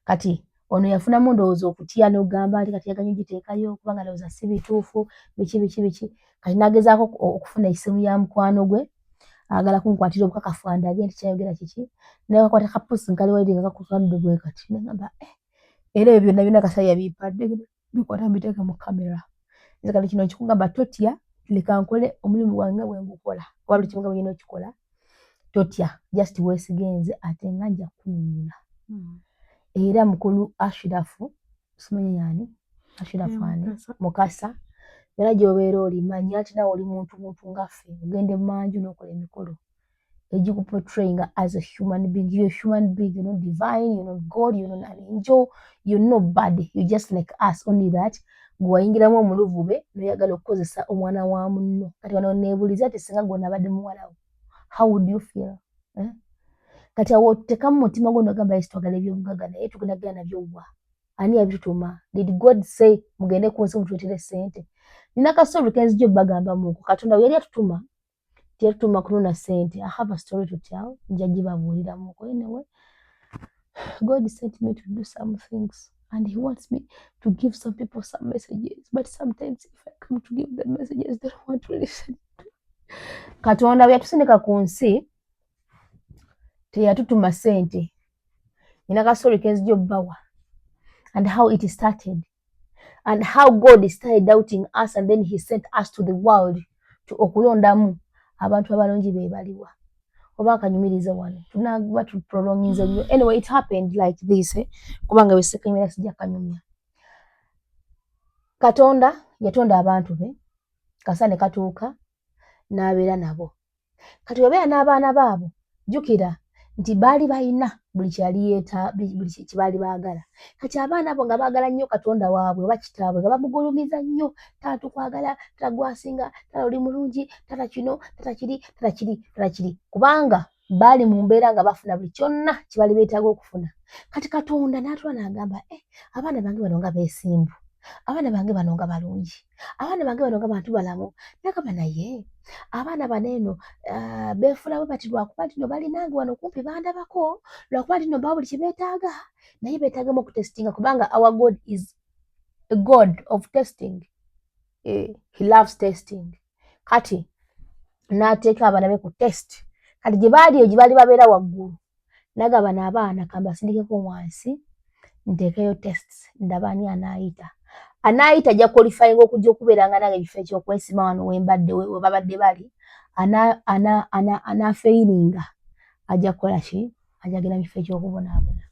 kati ono yafunamu ndowooza okutya n'ogamba ati kati yaganya giteekayo kubanga ndowooza si bituufu biki kati nagezaako okufuna essimu ya mukwano gwe agala kunkwatira obukakafu andage nti kyayogera kiki naye kakwata kapusi nkali waidi nga kakutwalidde bwe kati nengamba era ebyo byonna Kasaya yabipadde bikwata mbiteeke mu kamera nze kati kino nkikugamba totya leka nkole omulimu gwange bwe ngukola kuba buli kimu nga bwe okikola totya just weesigenze ate nga nja kukunyunyula era mukulu Ashirafu simanyi yani Ashirafu ani Mukasa era gy'obeera oli manya nti nawe oli muntu ngaffe ogende mu manju n'okola emikolo egikuportraying as a human being. You're a human being, you're not divine, you're not God, you're not an angel, you're nobody, you're just like us, only that gwayingiramu omuluvube noyagala okukozesa omwana wa munno kati wano neebuliza ati singa gwe nabadde muwala wo how would you feel kati awo tekamu mutima gwo nogamba esi twagala ebyobugagga naye tugenda genda nabyo wa ani yabitutuma did God say mugende ku nsi mutwetere ssente nina kasobi kenzijjo bagamba muko Katonda yali atutuma tiyatutuma kunona ssente. I have a story to tell nja gibabuulira muko anyway God sent me to do some things and he wants me to give some people some messages but sometimes if I come to give them messages they don't want to listen. Katonda yatusindika ku nsi teyatutuma ssente nina kasobi kenzijjo bawa and how it started and how God started doubting us and then he sent us to the world to okulondamu abantu abalonji be baliwa oba kanyumirize wano tunaba tu prolongize nnyo anyway it happened like this kubanga wesekemera sijja kanyumya Katonda yatonda abantu be kasane katuuka n'abeera nabo kati obeera n'abaana baabo jukira nti baali balina buli kyaliyeeta buli kibaali baagala kati abaana abo nga baagala nnyo Katonda waabwe oba kitaabwe nga bamugulumiza nnyo taata tukwagalala taata gwasinga taata oli mulungi taata kino taata kiri kubanga baali mu mbeera nga bafuna buli kyonna kibaali beetaaga okufuna kati Katonda n'atula n'agamba abaana bange bano nga beesimbu abaana bange bano nga balungi abaana bange bano nga bantu balamu nagamba naye abaana bano eno beefulawo bati lwakuba nti no bali nange wano kumpi bandabako lwakuba nti no baba buli kibeetaaga naye beetaagamu okutestinga kubanga our God is a God of testing. He loves testing. Kati n'ateeka abaana be ku test kati gye baali eyo gye baali babeera waggulu nagamba n'abaana kambasindikeko wansi nteekeyo tests ndaba ani anaayita ajja qualifying okujja okubeeranga nange ebifo ekyokwesima wano wembadde we babadde bali anafeiringa ajja kukola ki ajja genda mu kifo ekyokubonaabona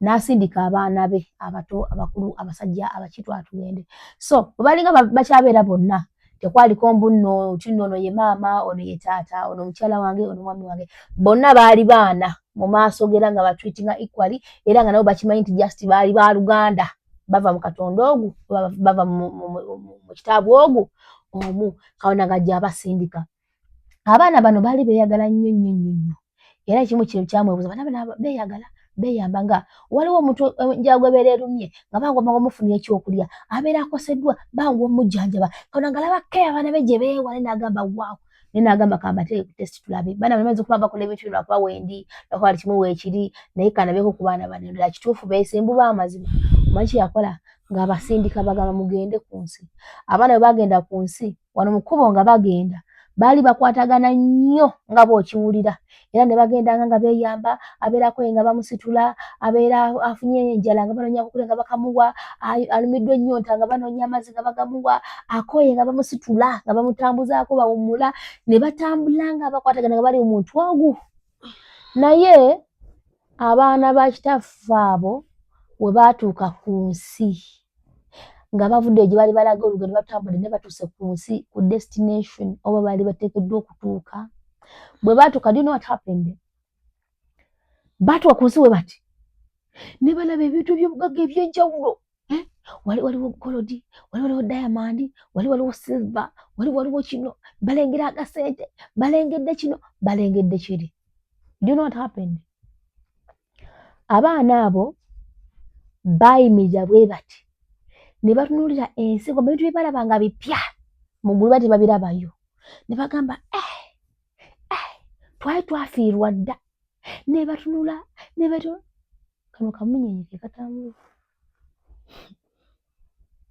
n'asindika abaana be abato abakulu abasajja abakitwa tugende so bwe balinga bakyabeera bonna tekwaliko mbunno kino ono ye maama ono ye taata ono mukyala wange ono mwami wange bonna baali baana mu maaso gera nga batweetinga equally era nga nabo bakimanyi nti just baali ba Luganda bava mu Katonda ogu bava mu kitaabu ogu omu Katonda ng'ajja abasindika abaana bano baali beeyagala nnyo era ekimu kino kyamwebuuza bana beeyagala beeyamba nga waliwo omuntu enjala gwebeera erumye nga bangwa omufunira ekyokulya abeera akoseddwa bangwa omujjanjaba Katonda nga alaba keya abaana be gye beewale n'agamba waawo naye n'agamba kambateeke ku testi tulabe baana bamaze okuba bakola ebintu lwakuba wendi lwakuba kimu weekiri naye kanabeeko ku baana bano endala kituufu beesimbu baamazima omanyi kye yakola ng'abasindika bagamba mugende ku nsi abaana bwe bagenda ku nsi wano mu kkubo nga bagenda baali bakwatagana nnyo nga bw'okiwulira era ne bagendanga nga beeyamba abeerako nga bamusitula abeera afunye enjala nga banoonya okukulya nga bakamuwa alumiddwa ennyonta nga banoonya amazzi nga bagamuwa akooye nga bamusitula nga bamutambuzaako bawummula ne batambula nga bakwatagana nga bali omuntu ogu naye abaana ba kitaffe abo we baatuuka ku nsi nga bavudde gye bali balaga olugendo batambudde ne batuuse ku nsi ku destination oba bali bateekeddwa okutuuka. Bwe baatuuka, do you know what happened? Baatuuka ku nsi we bati ne balaba ebintu by'obugagga eby'enjawulo. Waliwo golodi, waliwo diamond, waliwo silver, waliwo kino, balengera agasente, balengedde kino, balengedde kiri. Do you know what happened? Abaana abo bayimirira bwe bati ne batunuulira ensi ngo ebintu bye balaba nga bipya mu ggulu bati babirabayo. Ne bagamba twali twafiirwa dda. Ne batunula ne beto kano kamunyenye ke katambula.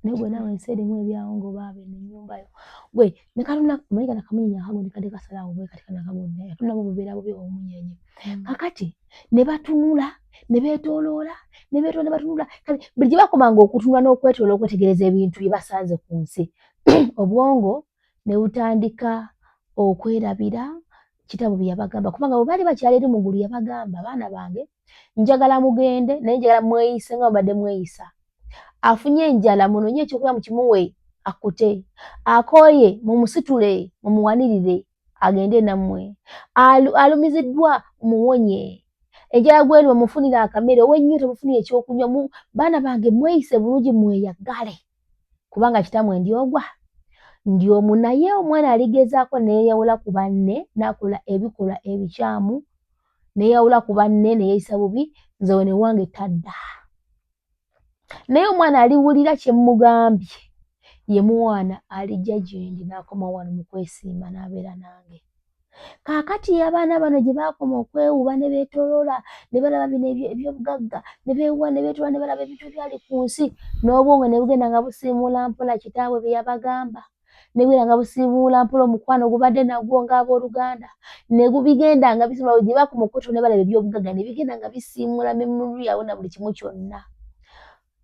Ne gwe nawe ensi erimu ebyawo ng'obaaba ennyumba yo. Gwe ne katunula omanyi kana kamunyenye akago ne kadde kasalaawo bwe kati kana kagonda yatunula mu bubeera bubi obumunyenye. Kakati ne batunula ne beetooloola ne batunula. Kale buli gye bakomanga okutunula n'okwetooloola okwetegereza ebintu bye basanze ku nsi, obwongo ne butandika okwerabira kitabo bye yabagamba. Kubanga bwe baali bakyali eri mu ggulu yabagamba, abaana bange njagala mugende naye njagala mweyise nga mubadde mweyisa. Afunye enjala munoonye ekyokulya mukimuwe akute. Akooye mumusitule mumuwanirire agende nammwe. Alumiziddwa muwonye. Enjala gweri mufunire akamere, ow'ennyota mufunire ekyokunywa. Baana bange mweyise bulungi mweyagale. Kubanga kitammwe ndyogwa ndi omu, naye omwana aligezaako neeyawula ku banne n'akola ebikolwa ebikyamu, neeyawula ku banne neeyisa bubi, nze wene wange tadda. Naye omwana aliwulira kye mmugambye, ye mwana alijja gye ndi n'akoma wano mu kwesiima n'abeera nange. Kaakati abaana bano gye baakoma okwewuba ne beetooloola ne balaba bino eby'obugagga ne beewuba ne beetooloola ne balaba ebintu byali ku nsi, n'obwongo ne bugenda nga busiimuula mpola kitaabwe bye yabagamba, ne bugenda nga busiimuula mpola omukwano gubadde nagwo ng'abooluganda, ne bigenda nga bisiimuula gye baakoma okwetooloola ne balaba eby'obugagga ne bigenda nga bisiimuula memori yaabwe na buli kimu kyonna.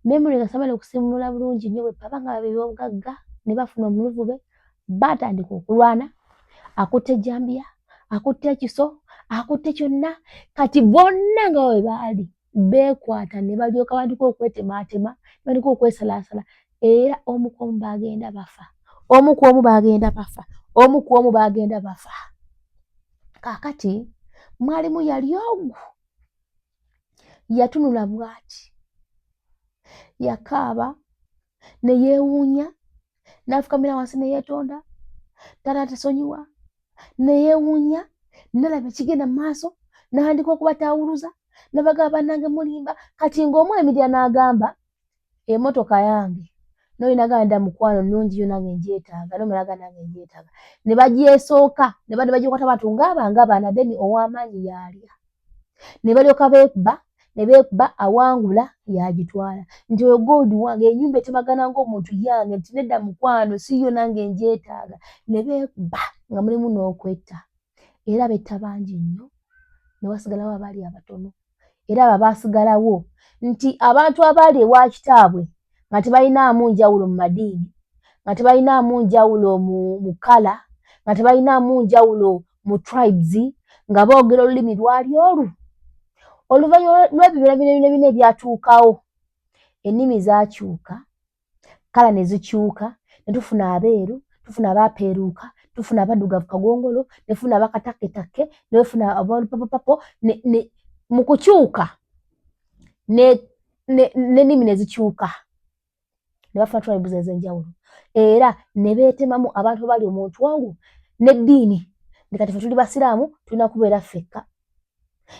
Memori nga samala okusiimuula bulungi nnyo bwe baba nga balaba eby'obugagga ne bafuna omuluvube, baatandika okulwana. Akutte Jambia, akutte ekiso, akutte kyonna. Kati bonna nga bwe baali beekwata ne balyoka bandika okwetemaatema, ne bandika okwesalaasala, era omu ku omu baagenda bafa. Omu ku omu baagenda bafa. Omu ku omu baagenda bafa. Kaakati mwalimu yali ogu yatunula bw'ati, yakaaba ne yeewuunya, n'afukamira wansi ne yeetonda, tasonyiwa. Ne yeewuunya, n'alaba ekigenda mu maaso, n'atandika okubataawuluza, n'abagamba bannange mulimba. Kati ng'omu emirira n'agamba, emmotoka yange n'oyo n'agamba mukwano nnungi yo nange ngyetaaga, n'omulala agamba nange ngyetaaga. Ne bagyesooka ne bagyekwata bantu ng'abaana deni ow'amaanyi yaalya. Ne balyoka beekuba awangula yagitwala. Nti oyo gold wange, ennyumba etemagana ng'omuntu yange, nti nedda mukwano si yo nange ngyetaaga. Ne beekuba nga mulimu n'okwetta. Era betta bangi nnyo, ne wasigalawo abaali abatono. Era abo abaasigalawo nti abantu abaali ewa kitaabwe nga tebalinaamu njawulo mu madiini, nga tebalinaamu njawulo mu kala, nga tebalinaamu njawulo mu tribes, nga boogera olulimi lwali olwo. Oluvannyuma lw'ebyo bino ebyatuukawo, ennimi zaakyuka, kala ne zikyuka, ne tufuna abeeru, tufuna abaapeeruuka, tufuna abaddugavu kagongolo, ne tufuna abakatakketakke, ne tufuna abalupapapapo. Mu kukyuka n'ennimi ne zikyuka, ne bafuna tribes ez'enjawulo. Era ne beetemamu abantu abaali omuntu ogwo n'eddiini. Ndi kati ffe tuli Basiraamu tulina kubeera ffekka.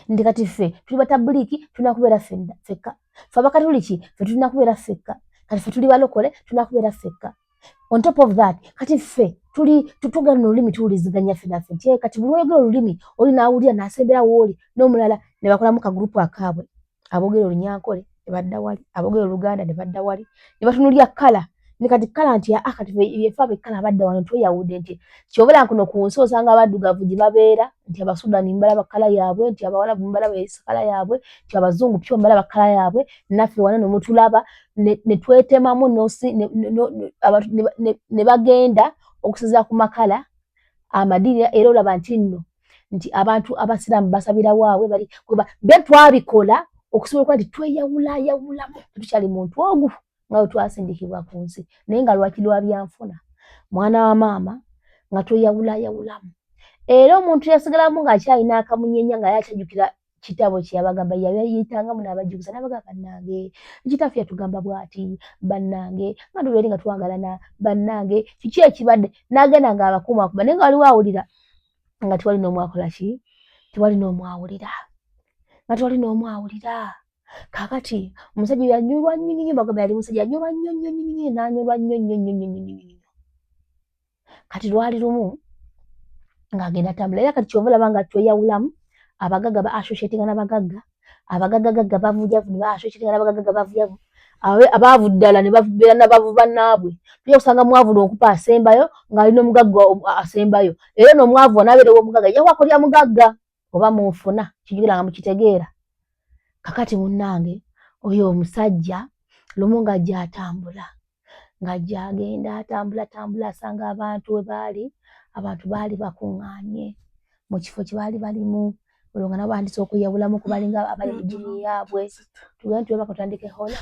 Ndi kati ffe tuli Batabuliiki tulina kubeera ffekka. Ffe Abakatuliki ffe tulina kubeera ffekka. Kati ffe tuli Balokole tulina kubeera ffekka. On top of that, kati ffe tugenda n'olulimi tuwuliziganya ffe naffe. Nti kati buli oyogera olulimi oli n'awulira n'asembera w'oli n'omulala ne bakolamu kagurupu akaabwe. Aboogera Olunyankole ne badda wali, aboogera Oluganda ne badda wali, ne batunulya kala. Ne kati kala nti kati ffe ab'ekkala badda wano tweyawudde nti kyobera kuno ku nsi osanga abaddugavu gye babeera, nti Abasudaani mbalaba kala yaabwe, nti Abawalabu mbalaba kala yaabwe, nti Abazungu pyo mbalaba kala yaabwe, naffe wano ne mutulaba ne twetemamu ne bagenda okusinziira ku makala amadiini. Era olaba nti nno nti abantu Abasiraamu basabira waabwe bali be twabikola okusobola okuba nti tweyawulaayawulamu tetukyali muntu ogwo nga twasindikibwa ku nsi naye nga lwaki lwa byanfuna mwana wa maama nga tweyawulayawulamu era omuntu yasigalamu ng'akyalina akamunyenya nga yakyajjukira kitabo kye yabagamba yayitangamu n'abajjukiza n'abagamba bannange kitaffe yatugamba bw'ati bannange nga tubeere nga twagalana bannange kiki ekibadde n'agenda ng'abakuumakuuma naye nga waliwo awulira nga tewali n'omu akola ki tewali n'omu awulira nga tewali n'omu awulira kaakati omusajja yanyolwa nnyo bagamba yali musajja yanyolwa nnyo n'anyolwa nnyo kati lwali lumu ng'agenda atambula era kati kyova olaba nga tweyawulamu abagagga ba associatinga n'abagagga abagaggagagga bavujavu ne ba associatinga n'abagagga bavujavu abaavu ddala ne babeera n'abavu bannaabwe tujja kusanga mwavu n'okupa asembayo ng'alina omugagga asembayo era n'omwavu anaabeerewo omugagga yawa kulya mugagga oba munfuna kijukira nga mukitegeera kakati munnange oyo omusajja lumu ng'ajja atambula ng'ajja agenda atambula asanga abantu we baali abantu baali bakuŋŋaanye mu kifo kye baali balimu olwo nga nabo bandise okweyawulamu ku balinga abali mu ddiini yaabwe tugende tulaba katutandike hola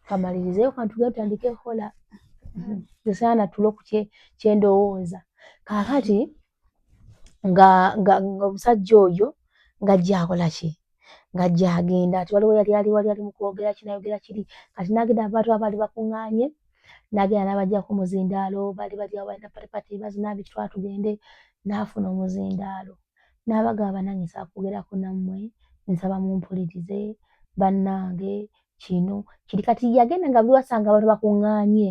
kamalirizeyo kantugende tutandike hola tesaana tulo ku kyendowooza kaakati nga omusajja oyo ng'ajja akola ki ng'ajja agenda ati waliwo yali wali mu kwogera kinayogera kiri kati n'agenda abantu abaali bakuŋŋaanye n'agenda n'abajjako omuzindaalo baali bali awo balina patipati bazina biki twatugende n'afuna omuzindaalo n'abagamba nange nsaba kwogerako nammwe nsaba mumpulirize bannange kino kiri kati yagenda nga buli wasanga abantu bakuŋŋaanye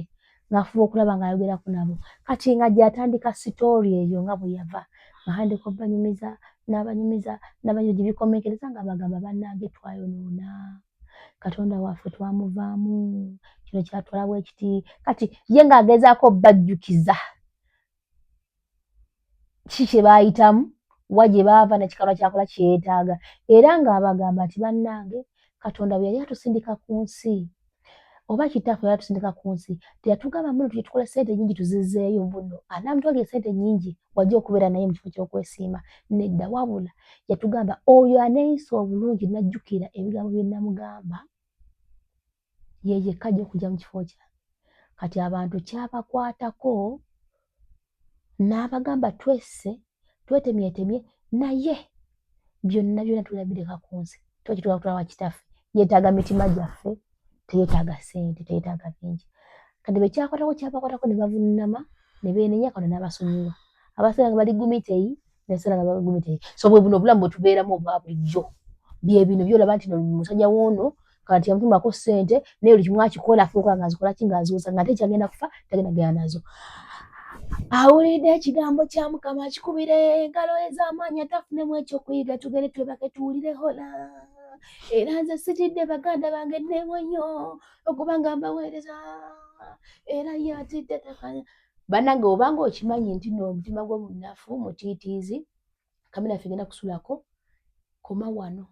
ng'afuba okulaba ng'ayogerako nabo kati ng'ajja atandika sitoori eyo nga bwe yava ng'ahandika obanyumiza n'abanyumiza gye bikomekkereza nga bagamba bannange twayonoona katonda waffe twamuvaamu kino kyatwala bwe kiti kati ye ng'agezaako bajjukiza ki kye baayitamu wa gye baava n'ekikalwa kyakola kyeyeetaaga era ng'abagamba nti bannange katonda bwe yali atusindika ku nsi oba kitaffe yali atusindika ku nsi teyatugamba muno tujye tukole ssente nnyingi tuzizzeeyo mbuno anaamutwalira ssente nnyingi wajja okubeera naye mu kifo ky'okwesiima nedda wabula yatugamba oyo aneeyisa obulungi n'ajjukira ebigambo bye namugamba ye yekka ajja okujja mu kifo kye kati abantu kyabakwatako n'abagamba twesse twetemyetemye naye byonna tulabireka ku nsi twekitwala kutwala kitaffe yeetaaga mitima gyaffe teyeetaaga ssente teyeetaaga bingi kati bwe kyabakwatako ne bavunnama ne beenenya kano n'abasonyiwa abaseera nga bali gumiteyi n'ebiseera nga bali gumiteyi so bwe buno obulamu bwe tubeeramu obwa bulijjo bye bino byolaba nti musajja w'ono kati yamutumako ssente naye buli kimu akikola afuba okola ng'azikola ki ng'aziwuza nga ate kyagenda kufa tagenda genda nazo awulidde ekigambo kya Mukama akikubire engalo ez'amaanyi atafunemu ekyokuyiga tugende twebake tuwulire hola era nze sitidde baganda bange nneemwe nnyo okuba nga mbaweereza era ye atidde takanya bannange obanga okimanyi nti n'omutima gwo munafu mutiitiizi kamera yaffe egenda kusulako koma wano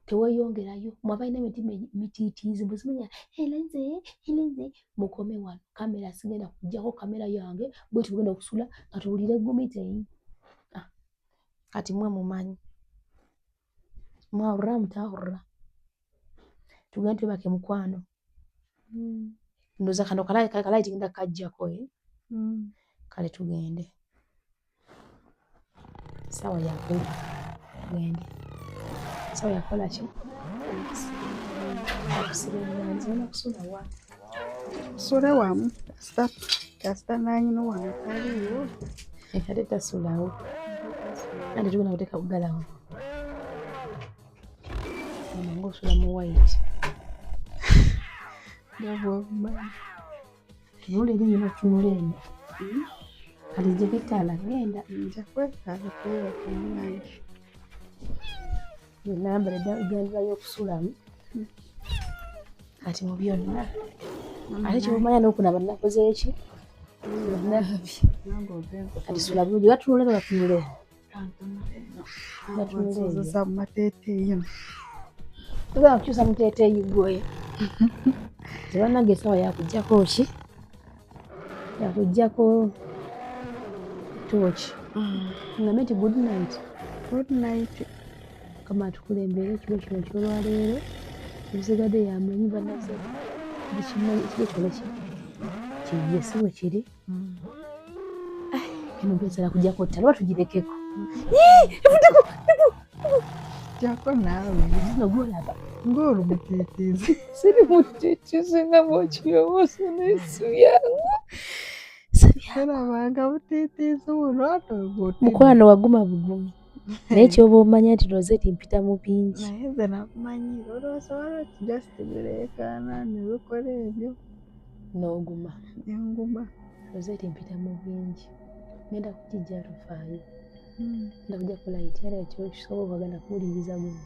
teweeyongerayo mwabalina emitima mitiitiizi mbuzimanya elenze mukome wano kamera sigenda kujjako kamera yange bwe tugenda okusula nga tuwulire gumiteyi kati mwe mumanyi mwawurra mutawurra tugende twebake mukwano ndoza kano kalayi tigenda kajjako kale tugende sawa yakuba tugende sawa yakola ki akusirenzana kusula wa kusula wamu kasita nanyina wano kaliyo ate tasulawo ate tugenda kuteeka bugalawo amangu osula mu white nabwobumanyi tunula eri nyina otunula eno kati gye bitala genda nja kwetaaga kwebaka omunange nayambala eddandula y'okusulamu kati mu byonna ate kyebumanya n'okunaba nakoze eki kati sula bulungi batunula eno batunula batunuleza mu mateeteeyi tugenda kukyusa muteeteeyi gwoyo tebannange esawa yakuggyako ki yakuggyako tooki ngambe nti good night kama tukulembere ekiro kino ekyolwaleero ebisigadde yamanyi bannazze ekikola kiye si bwe kiri eno mpesera kujjako ttala oba tugirekeko jako naawe zino gwolaba ng'olumutiitiizi siri mutiitiizi nga bwokirowooza n'ensu yangu serabanga butiitiizi buno mukwano waguma bugumi naye kyoba omanya nti Rosette mpita mu bingi naye nze nakumanyira olwosobola just bireekaana ne bikola ebyo n'oguma enguma Rosette mpita mu bingi ngenda kukijja tufaayo ngenda kujja kulayiti era ekyo kisobola bagenda kuwuliriza gumbi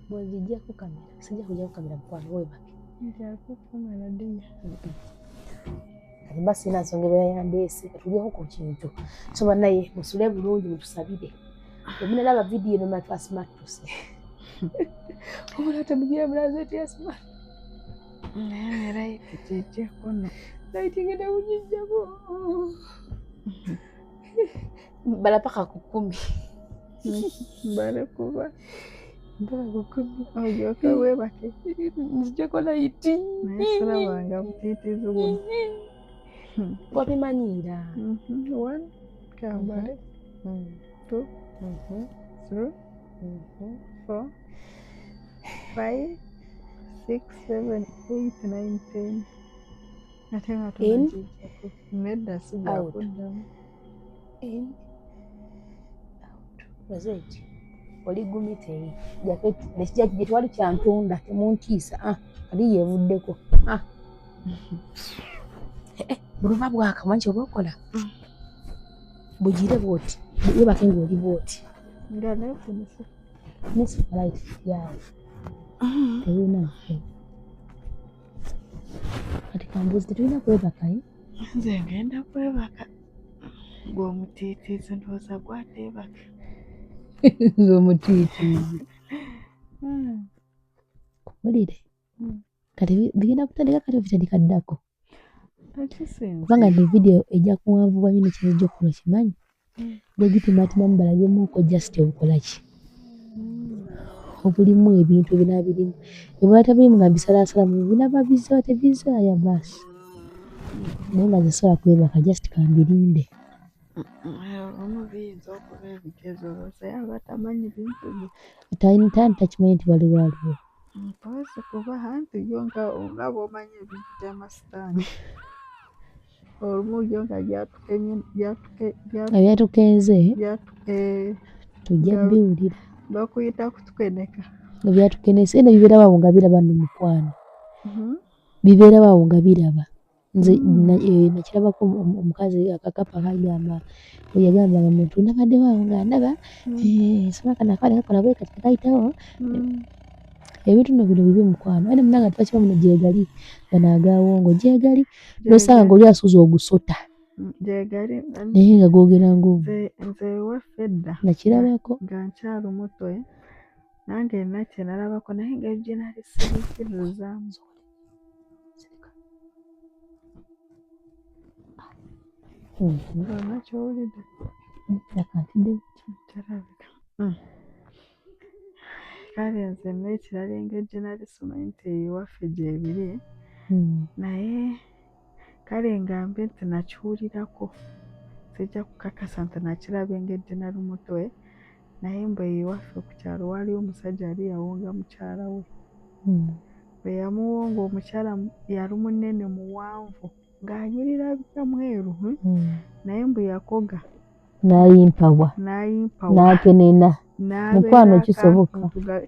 bw'ogijjako kamera sijja kujjako kamera mukwano weebake njakukumala ddeya kati mba sirina nsonga ebeera yandeese katugyeko ku kintu so bannaye musule bulungi mutusabire emunalaba vidiyo eno mula twasimattuse obula temugira Rosette yasimatu naye layiti kijjakono layiti ngenda kugijjako bala paka ku 10 mbale kuba mpaka ku 10 olyoke weebake nzijjako layiti naye serabanga butiitiizi buno wabimanyiira 1 kambale 2 3 4 5 6 7 8 9 10 ate nga tunagijjako nedda sijakuddamu in out Rosette oli gumite jaketi nekijja gye twali kyantunda temuntiisa ali yeevuddeko buluba bwakamanyi kyoba okola bugire bwoti yebake ng'oli bwoti nga neefunisa nesipalait yaawe tewina kati kambuzi tetulina kwebakayo nze ngenda kwebaka gw'omutiitiizi ndowooza gwateebaka nze omutiitiizi kuwulire kati bigenda kutandika kati bitandikaddako takisinze kubanga ne vidiyo ejja kuwanvuwa nnyo nekintu ejja okukola kimanyi gegitimaatimamu balagemuuko just obukola ki obulimu ebintu ebinaabirimu ebwatabirimu nga mbisalaasalamu binaba bizaayo tebizaaya baasi naye nga zisobola kwebaka just kambirinde olumu biyinza okuba ebigezo olwooza yaba tamanyi bintu bye tani takimanyi nti waliwo aliwo mpoozi kuba anti yo nga bw'omanyi ebintu by'amasitaani olumu yo nga ebyatukenze tujja biwulira bakuyita kutukeneka ebyatukenese eno bibeera waawo nga biraba no mukwano bibeera waawo nga biraba nze nakirabako omukazi akakapa kagamba yagambanga muntu nabadde waawo nga ndaba nsoma kano akaale kakola bwe kati kayitawo ebintu nno bino bibi mukwano ate munanga tebakiba muno gyegali gano agawongo gyegali nosanga nga oli asuuza ogusota gyegali naye nga googera ng'omu nze ewaffe edda nakirabako nga nkyali muto nange nina kye nalabako naye nga gye nali siriikirizaamu olina kyowulidde kirabika kale nze n'ekirala engeri gye nali simanyi nti ewaffe gyebiri naye kale ngambe nti nakiwulirako sijja kukakasa nti nakiraba engeri gye nali muto naye mbu ewaffe ku kyalo waaliwo omusajja yali yawonga mukyala we bwe yamuwonga omukyala yali munene muwanvu ng'anyirira bya mweru naye mbu yakoga n'ayimpawa n'akenena mukwano kisoboka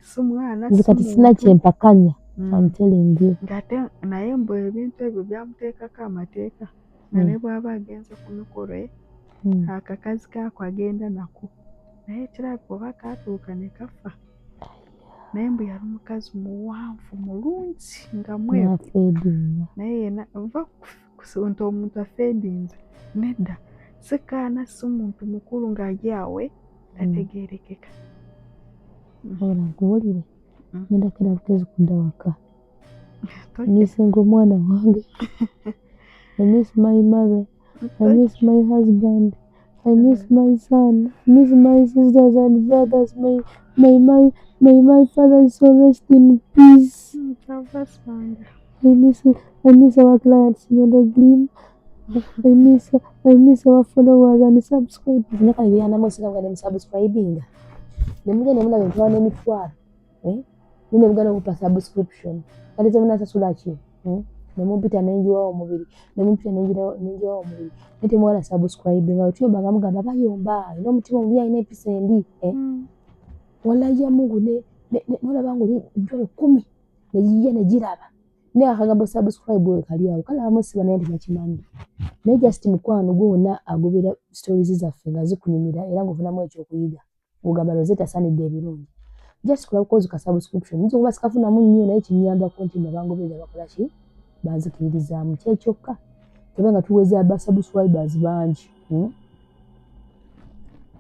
si mwana nze kati sina kyempakanya amutelenga naye mbu ebintu ebyo byamuteekako amateeka nga ne bw'aba agenze ku mikolo akakazi kaako agenda nako naye ekirabika oba kaatuuka ne kafa naye mbu yali mukazi muwanvu mulungi nga mweru naye yena va nti omuntu afeedinze nedda si kaana si muntu mukulu ng'ali awe tategeerekeka ola nkuwulire ngenda kera butezi kudda waka nisinga omwana wange I miss my mother, I miss my husband, I miss my son, I miss my sisters and brothers, may my father so rest in peace. I miss our clients, Glim. I miss our followers and subscribers. Naka ibiyana mwese kanga ne subscribing. Nemuje nemuna bintu wane mitwaro. Nine bugana kupa subscription. Kalize muna sasula ki. Nemupita nenjiwa omubiri. Nemupita nenjiwa omubiri. Nete mwala subscribing. Otuyo bagamuga baba yomba. Ino mutima omubi ayina episa embi. Wallahi ya Mungu nola bangu njolo 10 neyiye negiraba. Ne akagamba subscribe kali awo kala amosi bana ndi nakimanyi. Ne just mukwano gwona agobera stories zaffe nga zikunyumira era ngofuna ekyo kuyiga. Ugamba rozeta sanide ebirungi. Just kula cause ka subscription. Nzo kuba sikafuna mu nnyo naye kinyamba content abangobera bakola ki bazikiriza mu kyokka. Kubanga tuweze aba subscribers bangi.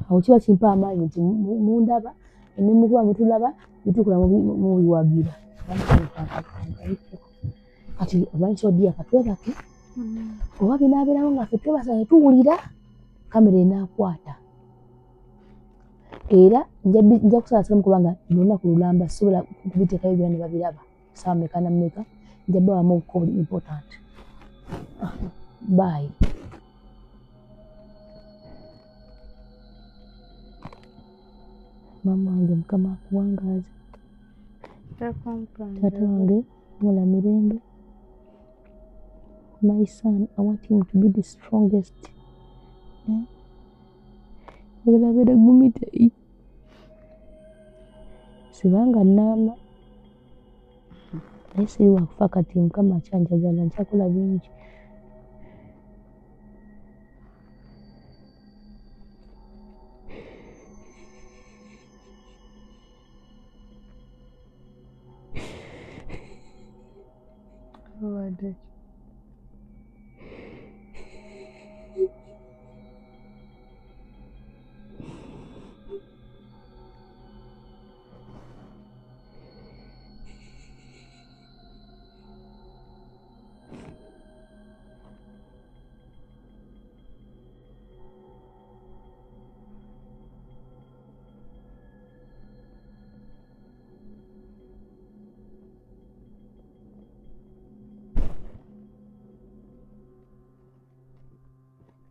Awo kiba kimpa amaanyi nti mundaba ne mukuba mutulaba bitukula mu biwagira. Kati abantu odia katwebake oba binaaberawo nga ffe twebasa tuwulira kamera enaakwata era nja kusalaasalamu kubanga lunaku lulamba sobola kubiteekayo byonna ne babiraba saawa meka na mmeka nja bawamu call important. Bye. Mama wange Mukama akuwangaaze. Taata wange mula mirembe. My son, I want him to be the strongest. Ngalabira gumite. Sibanga nama. Naye siri wakufa kati Mukama akyanjagala nkyakola bingi.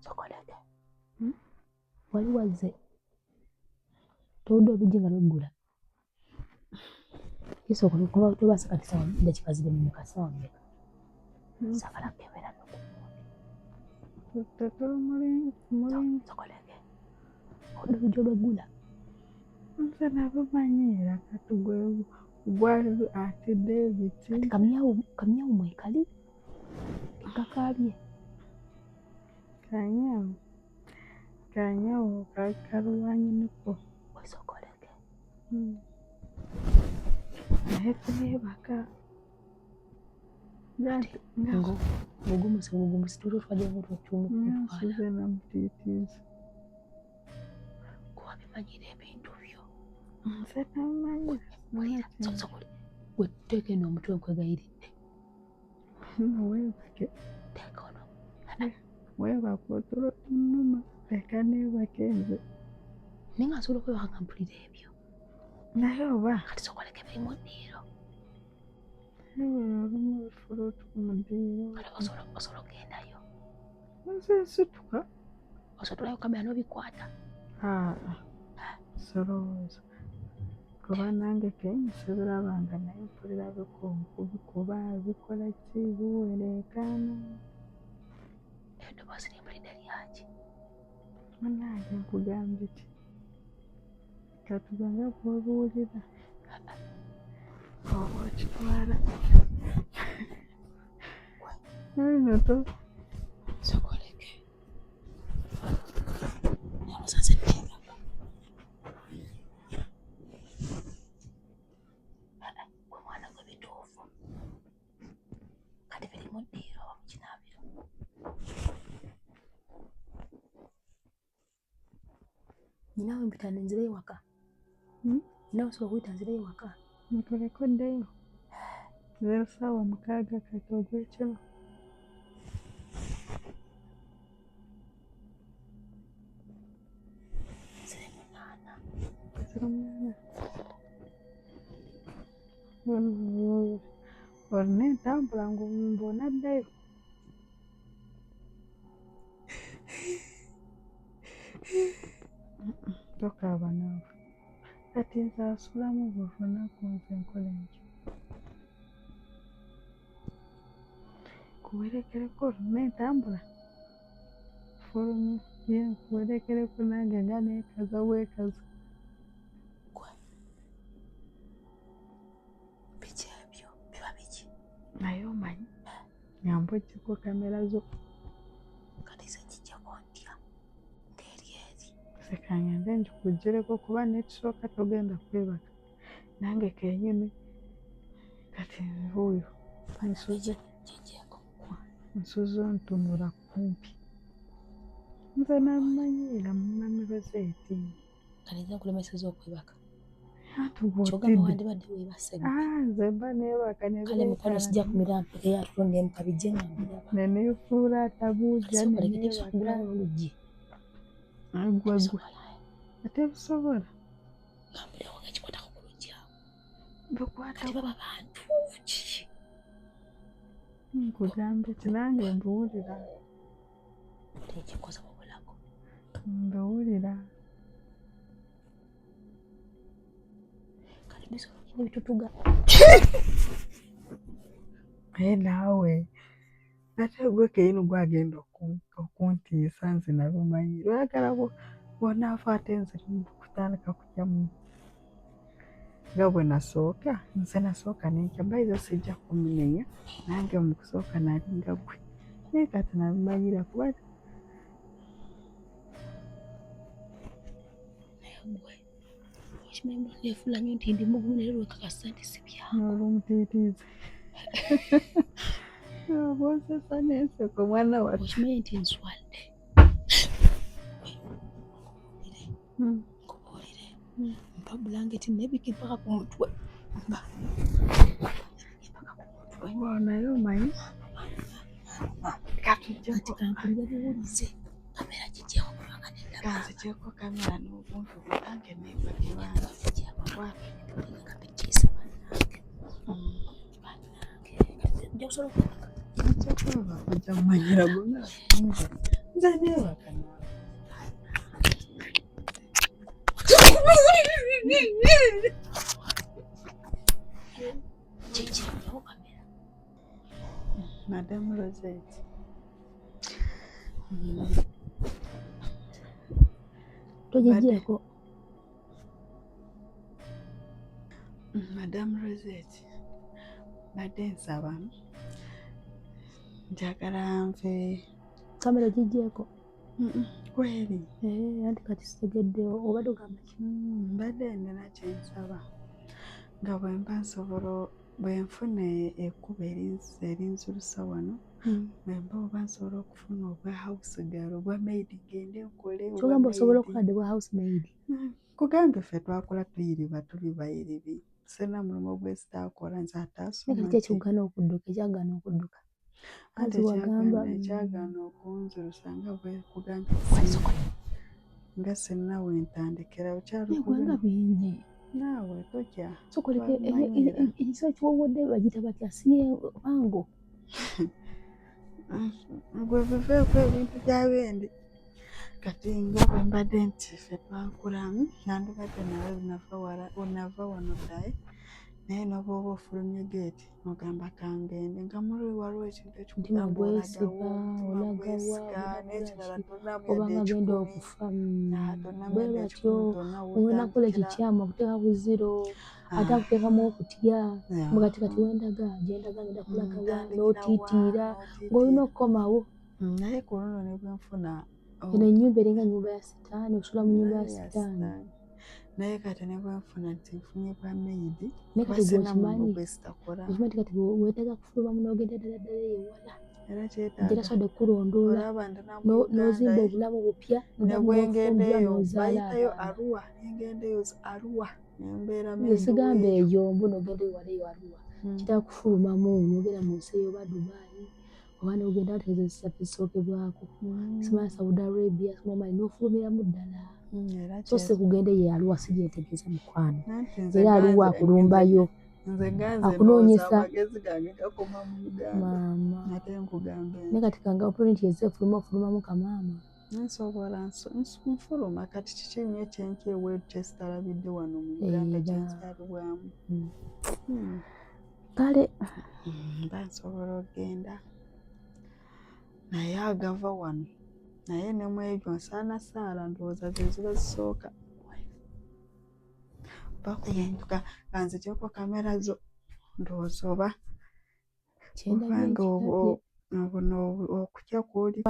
Sokoleke. Wali wazze. Towudde oluggi nga luggula. Kisooka kuba tubasa kati sawa dakika ziri mu kasawa mmeka. Sagala kebera n'okumuli. Sokoleke. Owudde oluggi olweggula. Nze nabumanyiira kati gwali ati David. Kamyawu mwekali. Kakaabye. Kanyawo kaluwanyi niko. Wesokoleke. Naye tuneebaka. Mugumusi tulo twadde omuntu okyomukutwala. Nsize namutiitiiza. Kuba bimanyira ebintu byo. Nze namanyira. Gwe teeka eno omutwe nkwegayiridde. Weebake. Teeka ono. Weebake otulo tunnuma. Leka neebake nze. Naye nga nsobola okwebaka nga mpulira ebyo. Naye oba. Kati sokoleke biri mu ddiiro. Olumu bifuluutu mu ddiiro. Kale osobola ogendayo. Nze nsituka. Osotolayo kamera n'obikwata. Solowooza. Kuba nange kensobirabanga naye mpulira bikuba bikola ki biwereekaana. Eddoboozi limpulidde lyaki. Munnange nkugambye ki? Katugambe bw'obuwulira. Oba okitwala. Nno to. Sokoleke. Omusaze nnengako. Gwe mwana gwe bituufu. Kati biri mu ddiiro oba mu kinaabiro. Nyinaawe mpita nzireyo waka. Naawe osobola okuyita nzireyo waka. Ntuleko ddeyo. 06 kati ogw'ekiro. Ziri 8. Ziri 8. olina entambula mbona addayo. Tokaaba naawe kati nze asulamu buli lunaku nze nkola enkyo kuwerekereko olina entambula fulumya ye nkuwerekereko nange nga neekaza bwekaza. Biki ebyo biba biki? Naye omanyi nyamba oggyeko kamera zo Kati ze njijjako ntya ng'eri eri? sekangende ngikuggyireko kuba nekisooka togenda kwebaka nange kenyini kati nvuuyo nsuze ontunula kumpi nze namumanyiira mumami Roseeti. Kati nze nkulemesezza okwebaka Kyogamba wandibadde weebase nze mba neebaka kale mukwano sijja kumira mpeke yatulo nemukabijje nga mbiraba neneefuula atabuuja kugulawo oluggi agwagwe ate busobola nga mbirawo nga kikwatako ku luggi awo bukwata kati baba bantu ki nkugambe kinange mbuwulira tekikoza mu bulago mbiwulira kati bisolo nyini bitutuga naye naawe ate gwe kenyini gwagenda okuntiisa nze nabimanyi lwagala bwonaafa ate nze kutandika kujyamu nga bwe nasooka nze nasooka nenkya baizo sijja kumunenya nange mu kusooka nalinga gwe naye kati nabimanyira kuba gwe okimanyi neefuula nnyo nti ndi mugumu naye lwekakasa nti si byawo olwomutiitiizi bwosesa n'enseko mwana wattu okimanyi nti nswadde nkubuulire mpa bulangeti nebiki mpaka ku mutwe naye omanyi kati kankulira buwulize kamera gijjawo kubanga nedaba kanzigyeko kamera n'obuntu bwange nebagiwange kapitiisa bannange ojja kusobola okwebaka nja kwebaka ojja kumanyira gonna nze neebaka naawe kikyawo kamera Madamu Roseeti togijjeeko Madamu Roseeti badde nsaba njagala nve kamera gijjeeko kweri anti kati sitegedde obadde ogamba ki mbadde nina kyensaba nga bwemba nsobola bwenfuna ekkuba erinzulusa wano bwemba oba nsobola okufuna obwa house girl obwa maid ngende nkole kyogamba osobola okukola bwa house maid kugambe ffe twakola tuyiriba tuli bayiribi sena mulimu gwesitaakola nze ataasoma kati ekikugaana okudduka ekyagaana okudduka ate wagamba ekyagaana okunzulusa nga bwe kugamba nga senna wentandikira eggwanga bingi naawe totya sokoleke ekisa kiwowodde bagita batya siye bango gwe biveeko ebintu bya bendi kati nga bwe mbadde nti ffe twakulamu nandibadde nawe onava wano ddaye naye nobwoba ofulumye geeti ogamba kangende nga muli waliwo ekintu ekikugamba olagawa n'ekirala oba nga genda okufa bwe batyo owenakola ekikyamu akuteeka ku ziro ate akuteekamu okutya mugati kati wendaga gyendaga ngenda kulagaba n'otiitiira ng'olina okukomawo naye ku luno ne bwenfuna eno ennyumba eringa nnyumba ya sitaani osula mu nnyumba ya sitaani naye kati ne bwenfuna nti nfunye bwa maidi naye kati okimanyi nti kati weetaaga kufuluma n'ogenda ddala ddala ewala era gyetasobodde kulondoola n'ozimba obulamu bupya nebwengendeeyo bayitayo Arua nengendeyo Arua nembeeramu esigamba eyo mbu n'ogenda ewala eyo Arua kitaaga kufulumamu n'ogenda mu nsi eyo oba Dubai oba n'ogenda ategeeza zisookebwako simanya Saudi Arabia simanyi n'ofulumiramu ddala so si kugenda eyo Arua si gyentegeeza mukwano era Arua akulumbayo nze ganze akunoonyesa amagezi gange gakoma mu Uganda maama ate nkugambe naye kati kanga opportunity ezefuluma ofulumamu kamaama nsobola nfuluma kati kiki nnyo kyenkeeweetu kyesitalabidde wano mu Uganda kyenkyalibwamu kale mba nsobola okgenda naye agava wano naye ne mu ebyo nsaana saala ndowooza ze ziba zisooka bakuyenjuka kanzijeko kamera zo ndowooza oba kubanga okutya kwoli.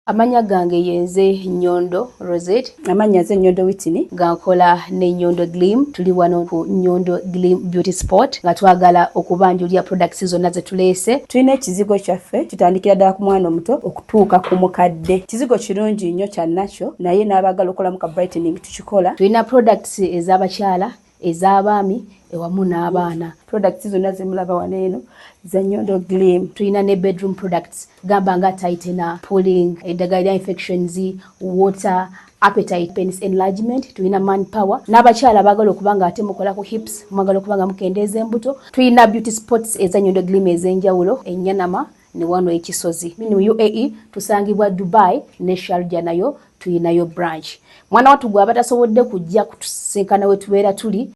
Amanya gange yenze Nyondo Rosette. Amanya ze Nyondo Whitney. Gankola ne Nyondo Glim. Tuli wano ku Nyondo Glim Beauty Sport. Nga twagala okubanjulira products zonna ze tuleese. Tulina ekizigo kyaffe kitandikira ddala ku mwana omuto okutuuka ku mukadde. Kizigo kirungi nnyo kya nacho naye n'abagala okolamu ka brightening tukikola. Tulina products ez'abakyala, ez'abaami ewamu n'abaana. Products zonna zemulaba wano eno za Nyondo Glim. Tulina ne bedroom products gamba nga tightener, pulling, eddagala infections, water, appetite, penis enlargement. Tulina manpower. N'abakyala abagala okubanga ate mukola ku hips, mwagala okubanga mukendeeza embuto. Tulina beauty spots eza Nyondo Glim ez'enjawulo, Enyanama ne wano ekisozi. Mu UAE tusangibwa Dubai ne Sharjah nayo tulinayo branch. Mwana wattu gw'aba tasobodde kujja kutusinkana we tubeera tuli